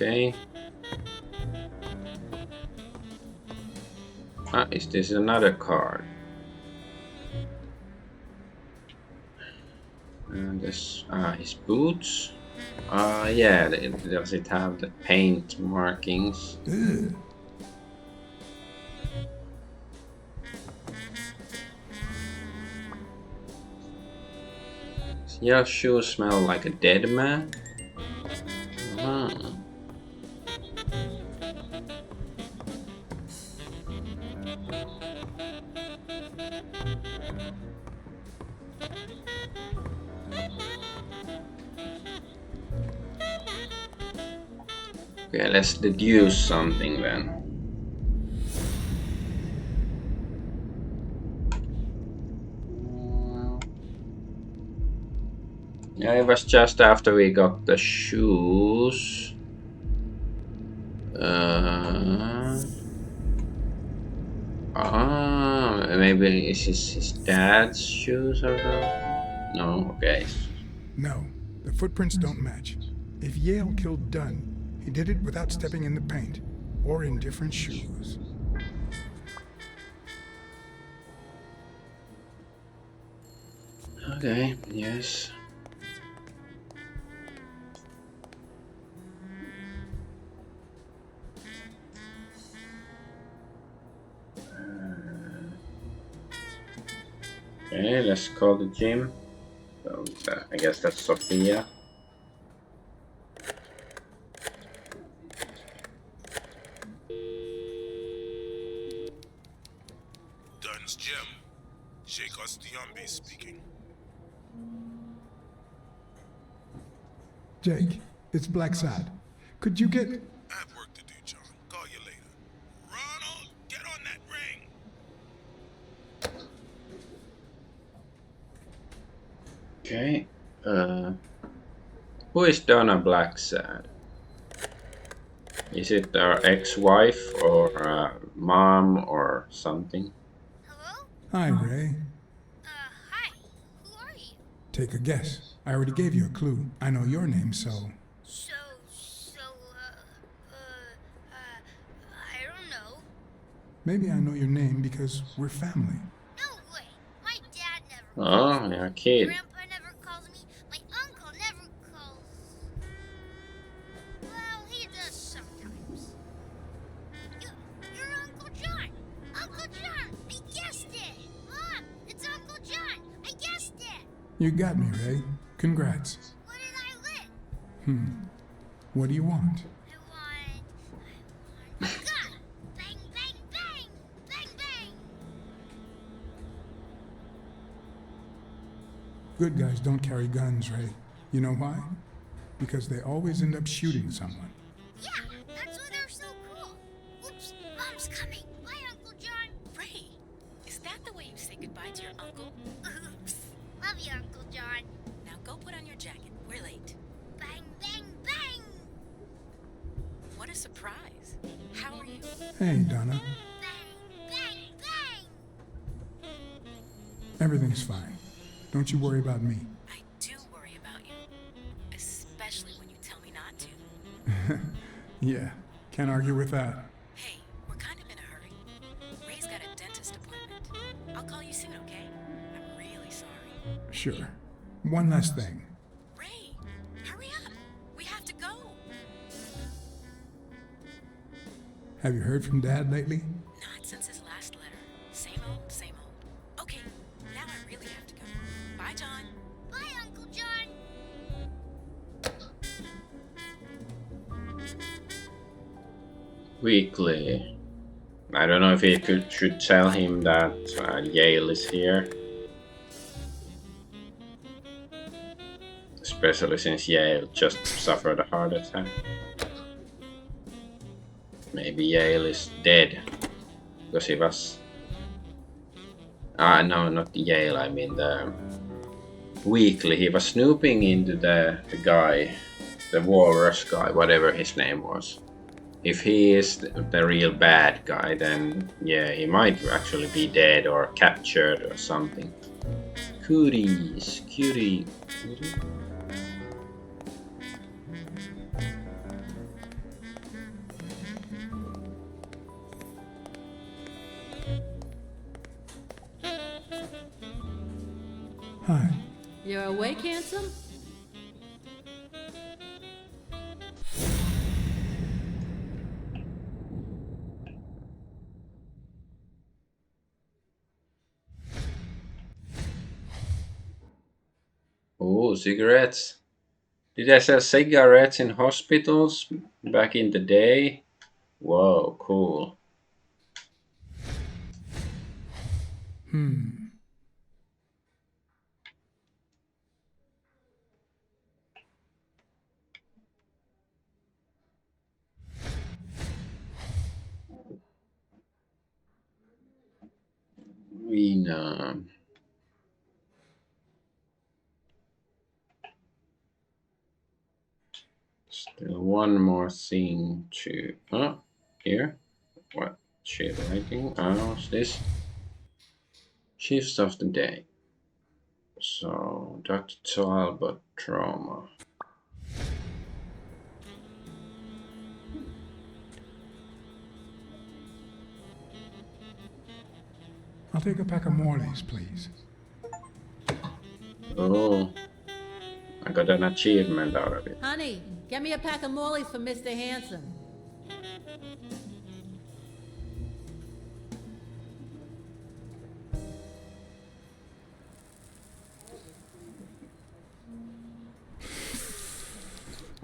Okay. Ah, is this another card? And this, his boots. Yeah, does it have the paint markings? Ugh. Your shoes smell like a dead man. Hmm. Okay, let's deduce something then. Yeah, it was just after we got the shoes. Maybe it's his dad's shoes or something? No, okay. No, the footprints don't match. If Yale killed Dunn, he did it without stepping in the paint, or in different shoes. Okay, yes. Okay, let's call the gym. So, I guess that's Sophia. Dunn's gym. Sheikh Ostiambi speaking. Jake, it's Blacksad. Could you get... I have work to do, John. Call you later. Ronald, get on that ring! Okay. Who is Donna Blacksad? Is it our ex-wife or mom or something? Hello? Hi, Ray. Hi. Who are you? Take a guess. I already gave you a clue. I know your name, so... I don't know. Maybe I know your name because we're family. No way. My dad never Oh, you're a kid. Grandpa never calls me. My uncle never calls. Well, he does sometimes. You're Uncle John. Uncle John. I guessed it. Mom, it's Uncle John. I guessed it. You got me, Ray. Congrats. What did I win? What do you want? I want a gun. Bang, bang, bang. Bang, bang. Good guys don't carry guns, Ray. You know why? Because they always end up shooting someone. Yeah, that's why they're so cool. Oops, Mom's coming. Bye, Uncle John. Ray, is that the way you say goodbye to your uncle? Oops. Love you, Uncle John. Now go put on your jacket. We're late. Bang, bang, bang. What a surprise. How are you? Hey, Donna. Bang, bang, bang. Everything's fine. Don't you worry about me. I do worry about you. Especially when you tell me not to. Yeah, can't argue with that. Hey, we're kind of in a hurry. Ray's got a dentist appointment. I'll call you soon, okay? I'm really sorry. Sure. One last thing. Ray, hurry up. We have to go. Have you heard from Dad lately? Not since his last letter. Same old, same old. Okay, now I really have to go. Bye, John. Bye, Uncle John. Weekly. I don't know if he should tell him that Yale is here. Especially since Yale just suffered a heart attack. Maybe Yale is dead. Because he was... no, not Yale, I mean the... Weekly, he was snooping into the guy, the walrus guy, whatever his name was. If he is the real bad guy, then yeah, he might actually be dead or captured or something. Cooties, cutie. Hi. You're awake, handsome? Oh, cigarettes. Did I sell cigarettes in hospitals back in the day? Whoa, cool. Vina. Still one more thing to... Oh, here. What? She writing? Oh, what's this? Shifts of the day. So, Dr. Talbot trauma. I'll take a pack of Morleys, please. Oh, I got an achievement out of it. Honey, get me a pack of Morleys for Mr. Handsome.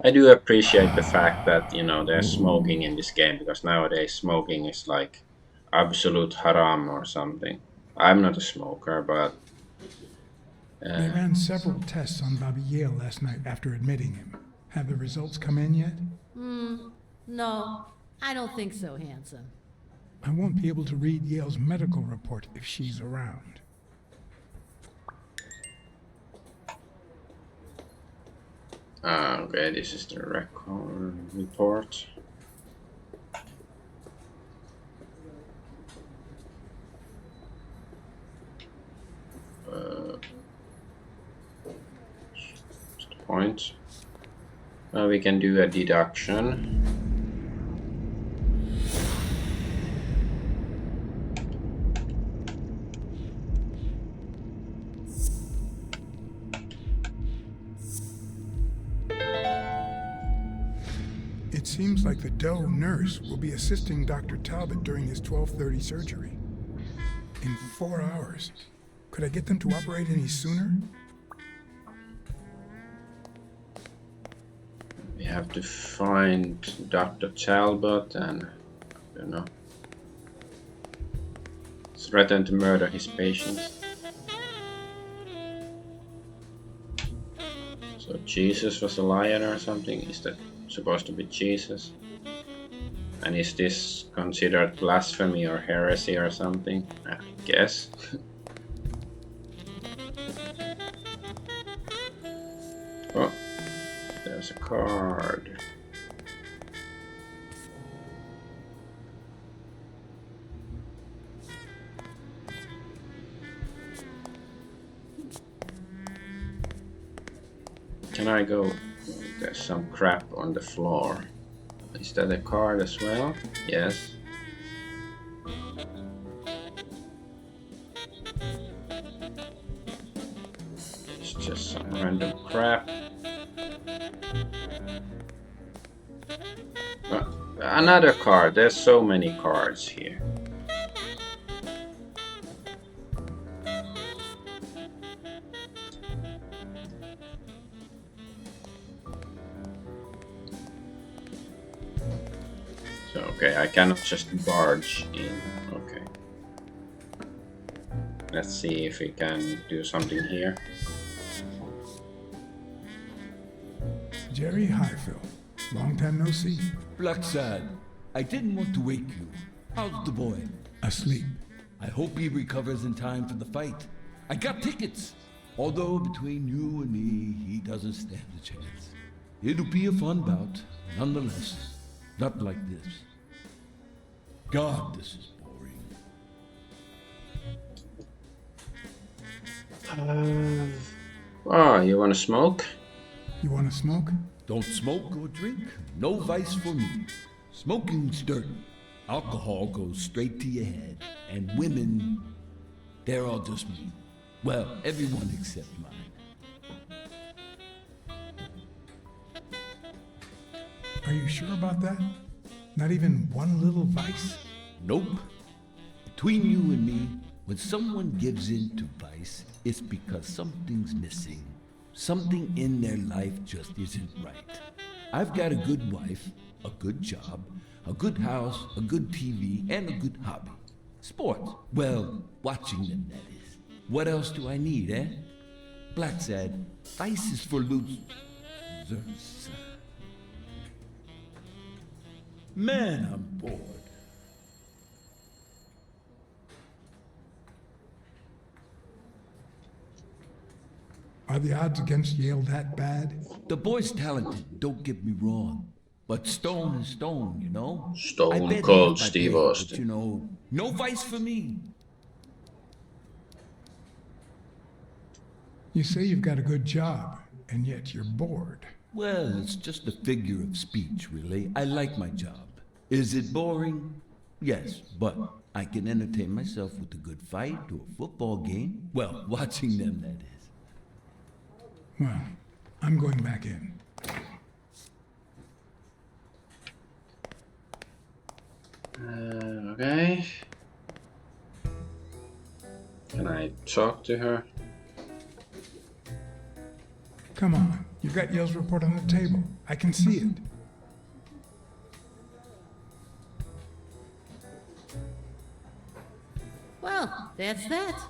I do appreciate the fact that, you know, there's smoking in this game, because nowadays smoking is like absolute haram or something. I'm not a smoker, but... They ran several tests on Bobby Yale last night after admitting him. Have the results come in yet? No, I don't think so, handsome. I won't be able to read Yale's medical report if she's around. Okay, this is the record report. What's the point? We can do a deduction. It seems like the Doe nurse will be assisting Dr. Talbot during his 12:30 surgery. In 4 hours. Could I get them to operate any sooner? We have to find Dr. Talbot and, you know, threaten to murder his patients. So Jesus was a liar or something? Is that supposed to be Jesus? And is this considered blasphemy or heresy or something? I guess. Oh, there's a card. Can I go? There's some crap on the floor. Is that a card as well? Yes. It's just some random crap. Another card. There's so many cards here. So, okay, I cannot just barge in. Okay. Let's see if we can do something here. Jerry Highfill. Long time no see. Blacksad, I didn't want to wake you. How's the boy? Asleep. I hope he recovers in time for the fight. I got tickets. Although between you and me, he doesn't stand a chance. It'll be a fun bout, nonetheless. Not like this. God, this is boring. Oh, you wanna smoke? You want to smoke? Don't smoke or drink. No vice for me. Smoking's dirty. Alcohol goes straight to your head. And women, they're all just mean. Well, everyone except mine. Are you sure about that? Not even one little vice? Nope. Between you and me, when someone gives in to vice, it's because something's missing. Something in their life just isn't right. I've got a good wife, a good job, a good house, a good TV, and a good hobby. Sports. Well, watching them, that is. What else do I need, eh? Blacksad, vice is for losers. Man, I'm bored. Are the odds against Yale that bad? The boy's talented, don't get me wrong. But stone is stone, you know? Stone I bet Cold he has my Steve grade, Austin. But, you know, no vice for me. You say you've got a good job, and yet you're bored. Well, it's just a figure of speech, really. I like my job. Is it boring? Yes, but I can entertain myself with a good fight or a football game. Well, watching them, that is. Well, I'm going back in. Okay. Can I talk to her? Come on, you've got Yale's report on the table. I can see it. Well, that's that.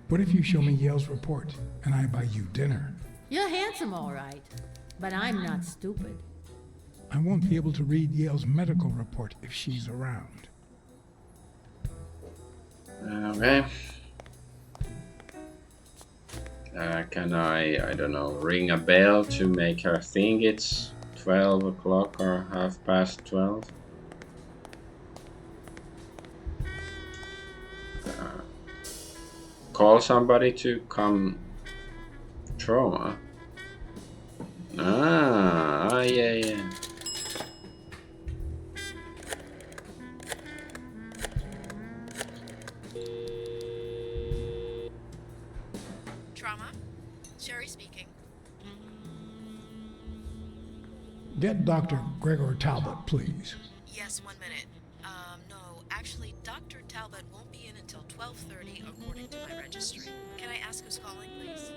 What if you show me Yale's report, and I buy you dinner? You're handsome, all right. But I'm not stupid. I won't be able to read Yale's medical report if she's around. Okay. Can I don't know, ring a bell to make her think it's 12 o'clock or 12:30? Call somebody to come trauma. Yeah. Trauma? Sherry speaking. Get Dr. Gregor Talbot, please. Yes, 1 minute. No, actually, Dr. Talbot won't be in until 12:30 according to my registry. Can I ask who's calling, please?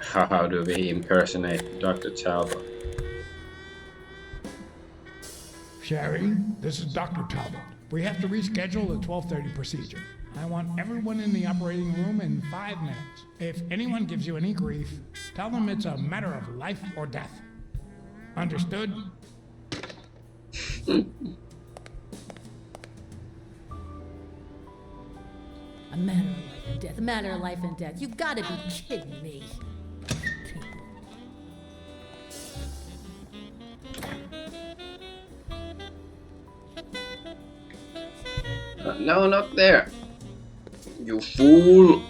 How do we impersonate Dr. Talbot? Sherry, this is Dr. Talbot. We have to reschedule the 12:30 procedure. I want everyone in the operating room in 5 minutes. If anyone gives you any grief, tell them it's a matter of life or death. Understood? A matter of life and death. A matter of life and death. You gotta be kidding me. No, not there. You fool.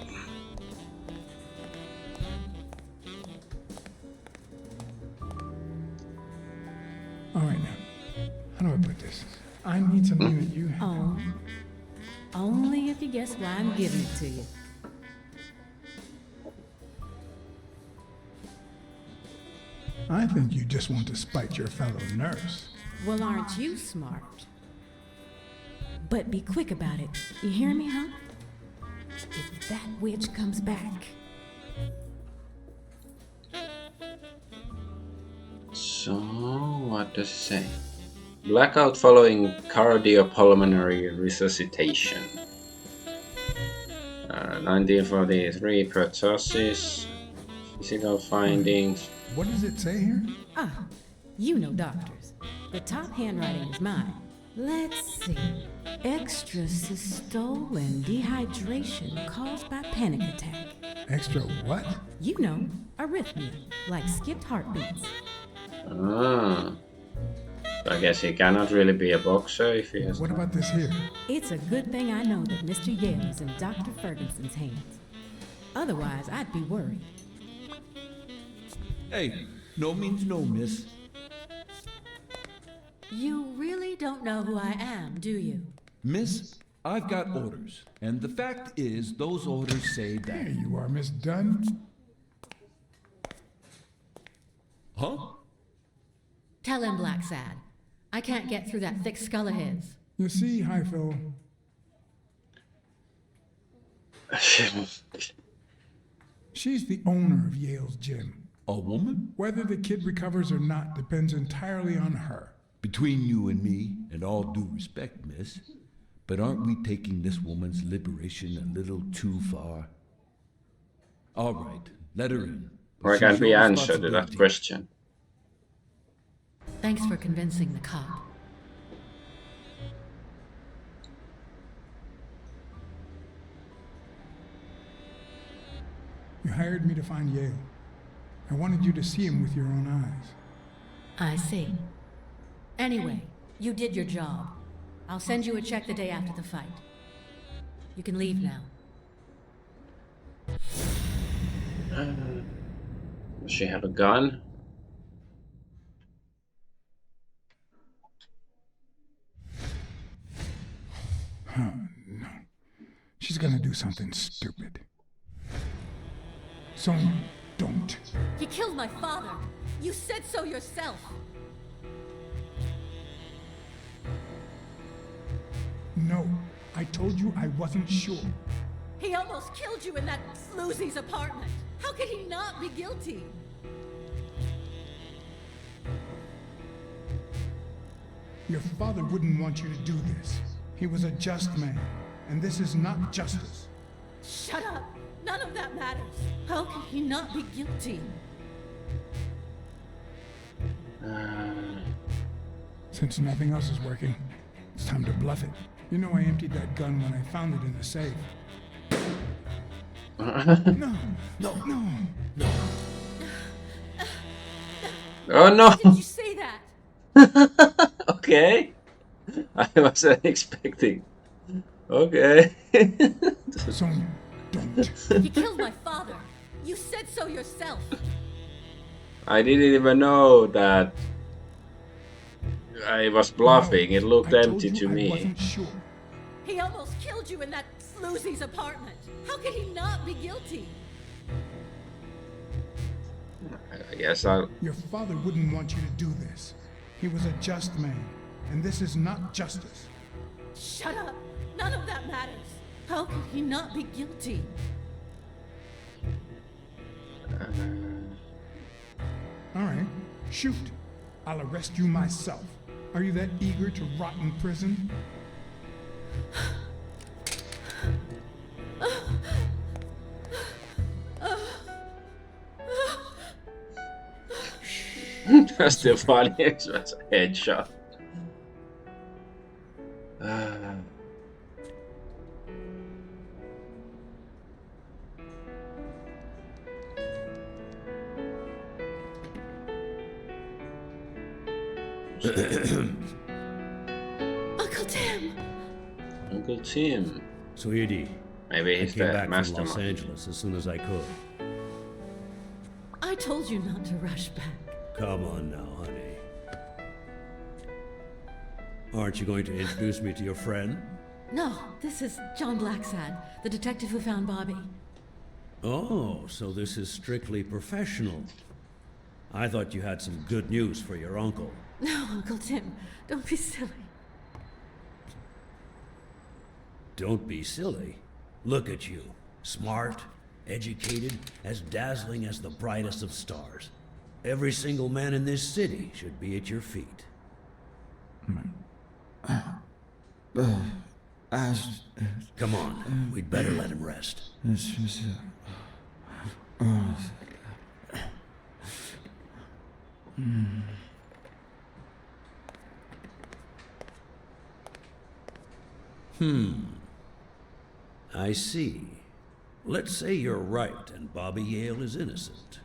All right, now. How do I put this? I need something that you have. Oh, only if you guess why I'm giving it to you. I think you just want to spite your fellow nurse. Well, aren't you smart? But be quick about it. You hear me, huh? If that witch comes back. So, what does it say? Blackout following cardiopulmonary resuscitation. 1943 pertussis. Physical findings. What does it say here? Ah, you know doctors. The top handwriting is mine. Let's see. Extrasystole and dehydration caused by panic attack. Extra what? You know, arrhythmia, like skipped heartbeats. I guess he cannot really be a boxer if he has. What about this here? It's a good thing I know that Mr. Yale is in Dr. Ferguson's hands. Otherwise, I'd be worried. Hey, no means no, miss. You really don't know who I am, do you? Miss, I've got orders. And the fact is, those orders say that... There you are, Miss Dunn. Huh? Tell him, Blacksad. I can't get through that thick skull of his. You see, Hyphil, she's the owner of Yale's gym. A woman? Whether the kid recovers or not depends entirely on her. Between you and me, and all due respect, miss, but aren't we taking this woman's liberation a little too far? All right, let her in. Why She's can't we your answer to that responsibility. question? Thanks for convincing the cop. You hired me to find Yale. I wanted you to see him with your own eyes. I see. Anyway, you did your job. I'll send you a check the day after the fight. You can leave now. Does she have a gun? No. She's gonna do something stupid. Sonia, don't. He killed my father. You said so yourself. No, I told you I wasn't sure. He almost killed you in that floozy's apartment. How could he not be guilty? Your father wouldn't want you to do this. He was a just man, and this is not justice. Shut up! None of that matters. How could he not be guilty? Since nothing else is working, it's time to bluff it. You know I emptied that gun when I found it in the safe. No. Oh no! Did you say that? Okay. I wasn't expecting. Okay. Sonia, don't. He killed my father. You said so yourself. I didn't even know that I was bluffing. It looked I told empty you to I me. wasn't sure. He almost killed you in that floozy's apartment. How could he not be guilty? I guess I'll... Your father wouldn't want you to do this. He was a just man, and this is not justice. Shut up! None of that matters. How could he not be guilty? All right, shoot. I'll arrest you myself. Are you that eager to rot in prison? That's the funniest was a headshot. Uncle Tim! Uncle Tim. Sweetie, Maybe I he's came the back from Los mastermind. Angeles as soon as I could. I told you not to rush back. Come on now, honey. Aren't you going to introduce me to your friend? No, this is John Blacksad, the detective who found Bobby. Oh, so this is strictly professional. I thought you had some good news for your uncle. No, Uncle Tim, don't be silly. Don't be silly. Look at you. Smart, educated, as dazzling as the brightest of stars. Every single man in this city should be at your feet. Come on, we'd better let him rest. I see. Let's say you're right and Bobby Yale is innocent.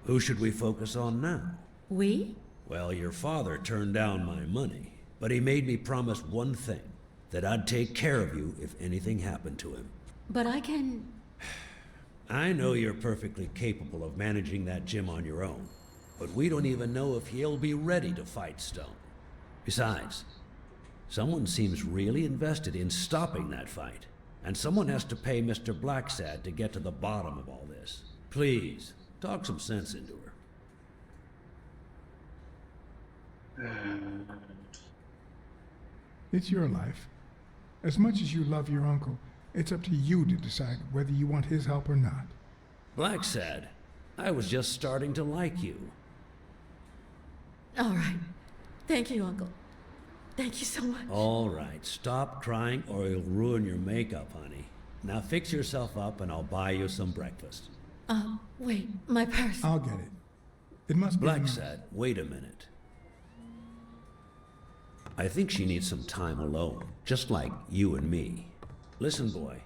Who should we focus on now? We? Well, your father turned down my money, but he made me promise one thing, that I'd take care of you if anything happened to him. But I can... I know you're perfectly capable of managing that gym on your own, but we don't even know if he'll be ready to fight Stone. Besides, someone seems really invested in stopping that fight, and someone has to pay Mr. Blacksad to get to the bottom of all this. Please, talk some sense into her. It's your life. As much as you love your uncle, it's up to you to decide whether you want his help or not. Blacksad, I was just starting to like you. All right. Thank you, Uncle. Thank you so much. All right, stop crying or you'll ruin your makeup, honey. Now fix yourself up and I'll buy you some breakfast. Wait, my purse. I'll get it. It must be... Blacksad, wait a minute. I think she needs some time alone, just like you and me. Listen, boy,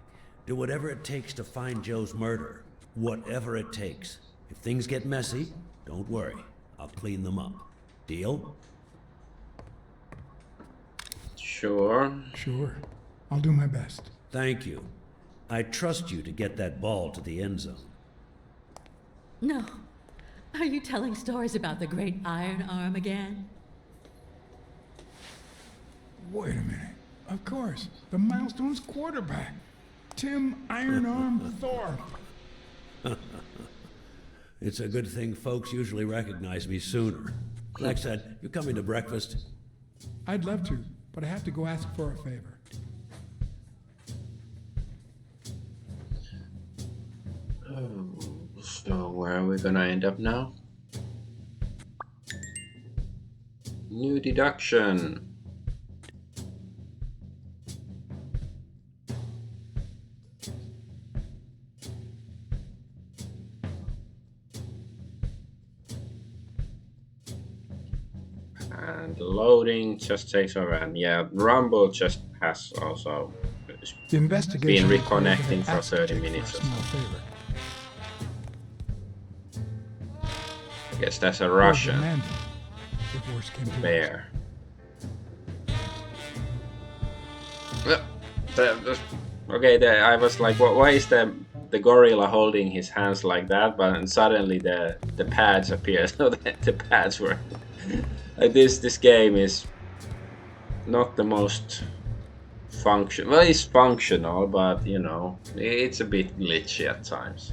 do whatever it takes to find Joe's murderer. Whatever it takes. If things get messy, don't worry. I'll clean them up. Deal? Sure. Sure. I'll do my best. Thank you. I trust you to get that ball to the end zone. No. Are you telling stories about the great Iron Arm again? Wait a minute. Of course. The Milestones quarterback. Tim Iron Arm Thorpe. It's a good thing folks usually recognize me sooner. Blacksad, you coming to breakfast? I'd love to, but I have to go ask for a favor. So where are we gonna end up now? New deduction. And loading just takes over, and yeah, Rumble just has also The investigation been reconnecting for 30 minutes or so. favor. I guess that's a Russian If worse came to bear. Okay, I was like, why is the gorilla holding his hands like that? But then suddenly the pads appear, so the pads were like this. This game is not the most function. Well, it's functional, but you know, it's a bit glitchy at times.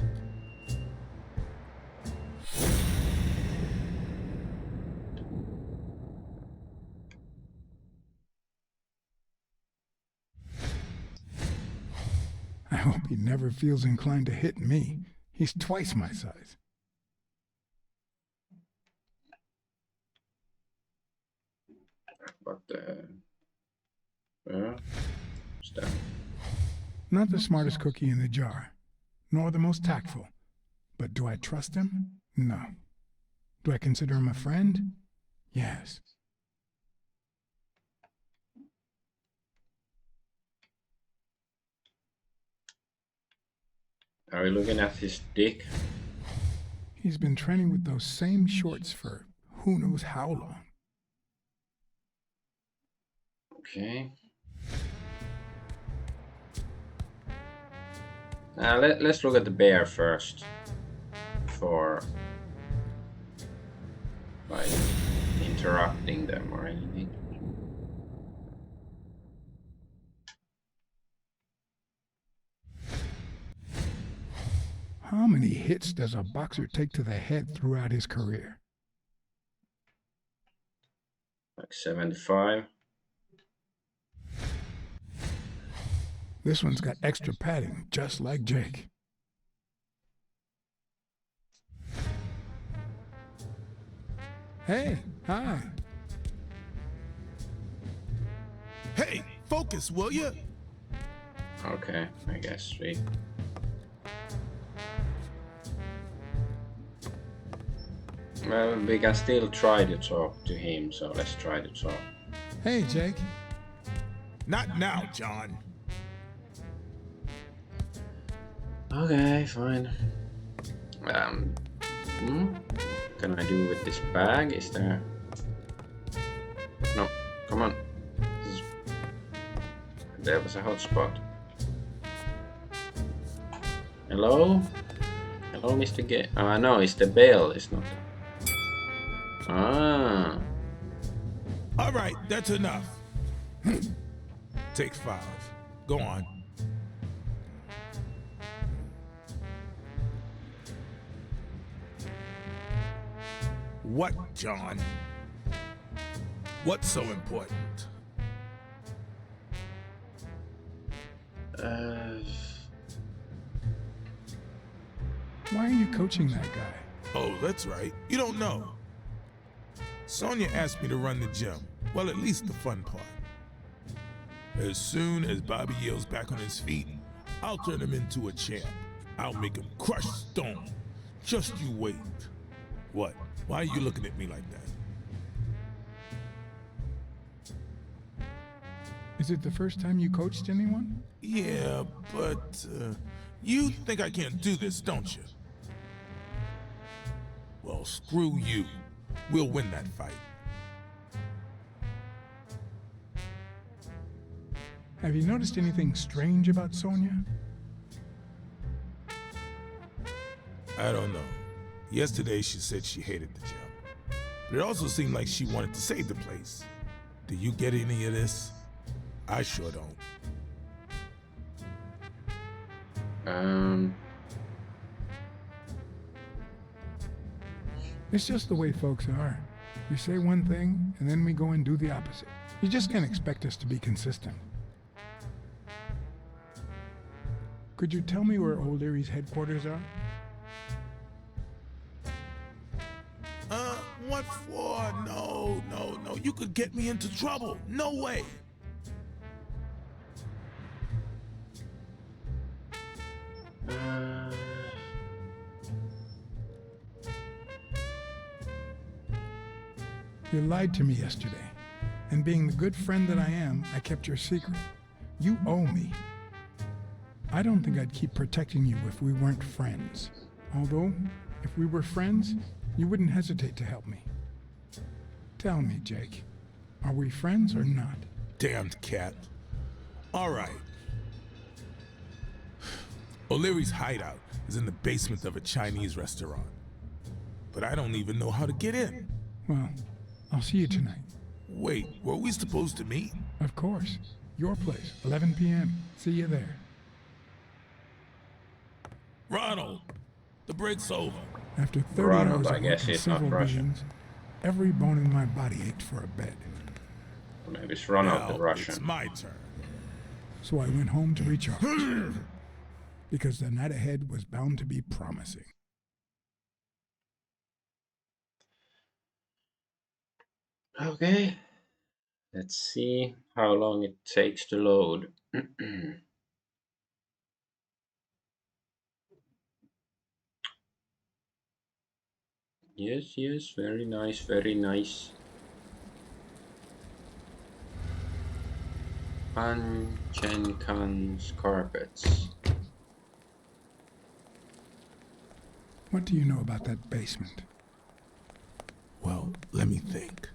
I hope he never feels inclined to hit me. He's twice my size. But stuff. Not the smartest cookie in the jar, nor the most tactful. But do I trust him? No. Do I consider him a friend? Yes. Are we looking at his dick? He's been training with those same shorts for who knows how long. Okay. Let's look at the bear first. For like interrupting them or anything. How many hits does a boxer take to the head throughout his career? Like 75. This one's got extra padding, just like Jake. Hey, hi. Hey, focus, will you? Okay, I guess 3. Well, we can still try to talk to him, so let's try to talk. Hey, Jake. Not now, John. Okay, fine. Can I do with this bag? Is there... No, come on. There was a hotspot. Hello? Hello, Mr. Gay. No, it's the bell. It's not. Ah. All right, that's enough. Take 5. Go on. What, John? What's so important? Why are you coaching that guy? Oh, that's right. You don't know. Sonia asked me to run the gym. Well, at least the fun part. As soon as Bobby Yale's back on his feet, I'll turn him into a champ. I'll make him crush stone. Just you wait. What? Why are you looking at me like that? Is it the first time you coached anyone? Yeah, but you think I can't do this, don't you? Well, screw you. We'll win that fight. Have you noticed anything strange about Sonia? I don't know. Yesterday she said she hated the gym. But it also seemed like she wanted to save the place. Do you get any of this? I sure don't. It's just the way folks are. We say one thing, and then we go and do the opposite. You just can't expect us to be consistent. Could you tell me where Old Erie's headquarters are? What for? No. You could get me into trouble. No way. You lied to me yesterday, and being the good friend that I am, I kept your secret. You owe me. I don't think I'd keep protecting you if we weren't friends. Although, if we were friends, you wouldn't hesitate to help me. Tell me, Jake, are we friends or not? Damned cat. All right. O'Leary's hideout is in the basement of a Chinese restaurant. But I don't even know how to get in. Well, I'll see you tonight. Wait, were we supposed to meet? Of course. Your place, 11 p.m. See you there. Ronald, the break's over. After 30 Ronald, hours I of guess work and he's not several Russian. visions, every bone in my body ached for a bed. Maybe it's Ronald Now the it's Russian. my turn. So I went home to recharge. Because the night ahead was bound to be promising. Okay. Let's see how long it takes to load. Yes, very nice, very nice. Panchenkan's carpets. What do you know about that basement? Well, let me think.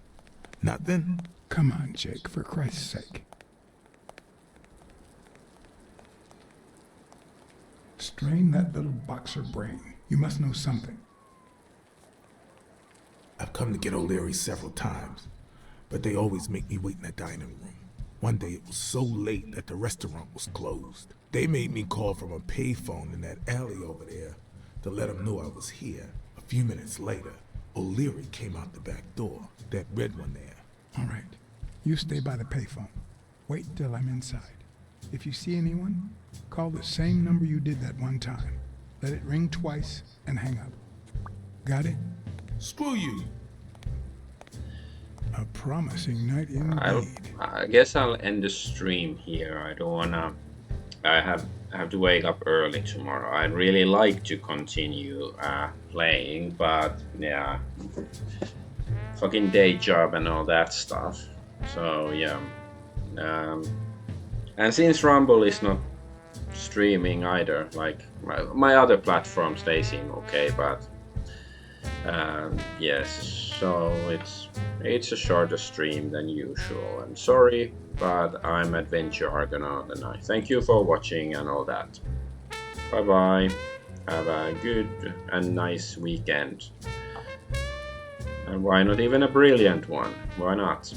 Nothing? Come on, Jake, for Christ's sake. Strain that little boxer brain. You must know something. I've come to get O'Leary several times, but they always make me wait in the dining room. One day it was so late that the restaurant was closed. They made me call from a payphone in that alley over there to let them know I was here. A few minutes later, O'Leary came out the back door, that red one there. All right. You stay by the payphone. Wait till I'm inside. If you see anyone, call the same number you did that one time. Let it ring twice and hang up. Got it? Screw you. A promising night indeed. I guess I'll end the stream here. I don't wanna. I have to wake up early tomorrow. I'd really like to continue playing, but yeah, fucking day job and all that stuff. So yeah, and since Rumble is not streaming either, like my other platforms, they seem okay, but yes, so it's a shorter stream than usual. I'm sorry, but I'm Adventure Argonaut, and I thank you for watching and all that. Bye bye. have a good and nice weekend. And why not even a brilliant one? Why not?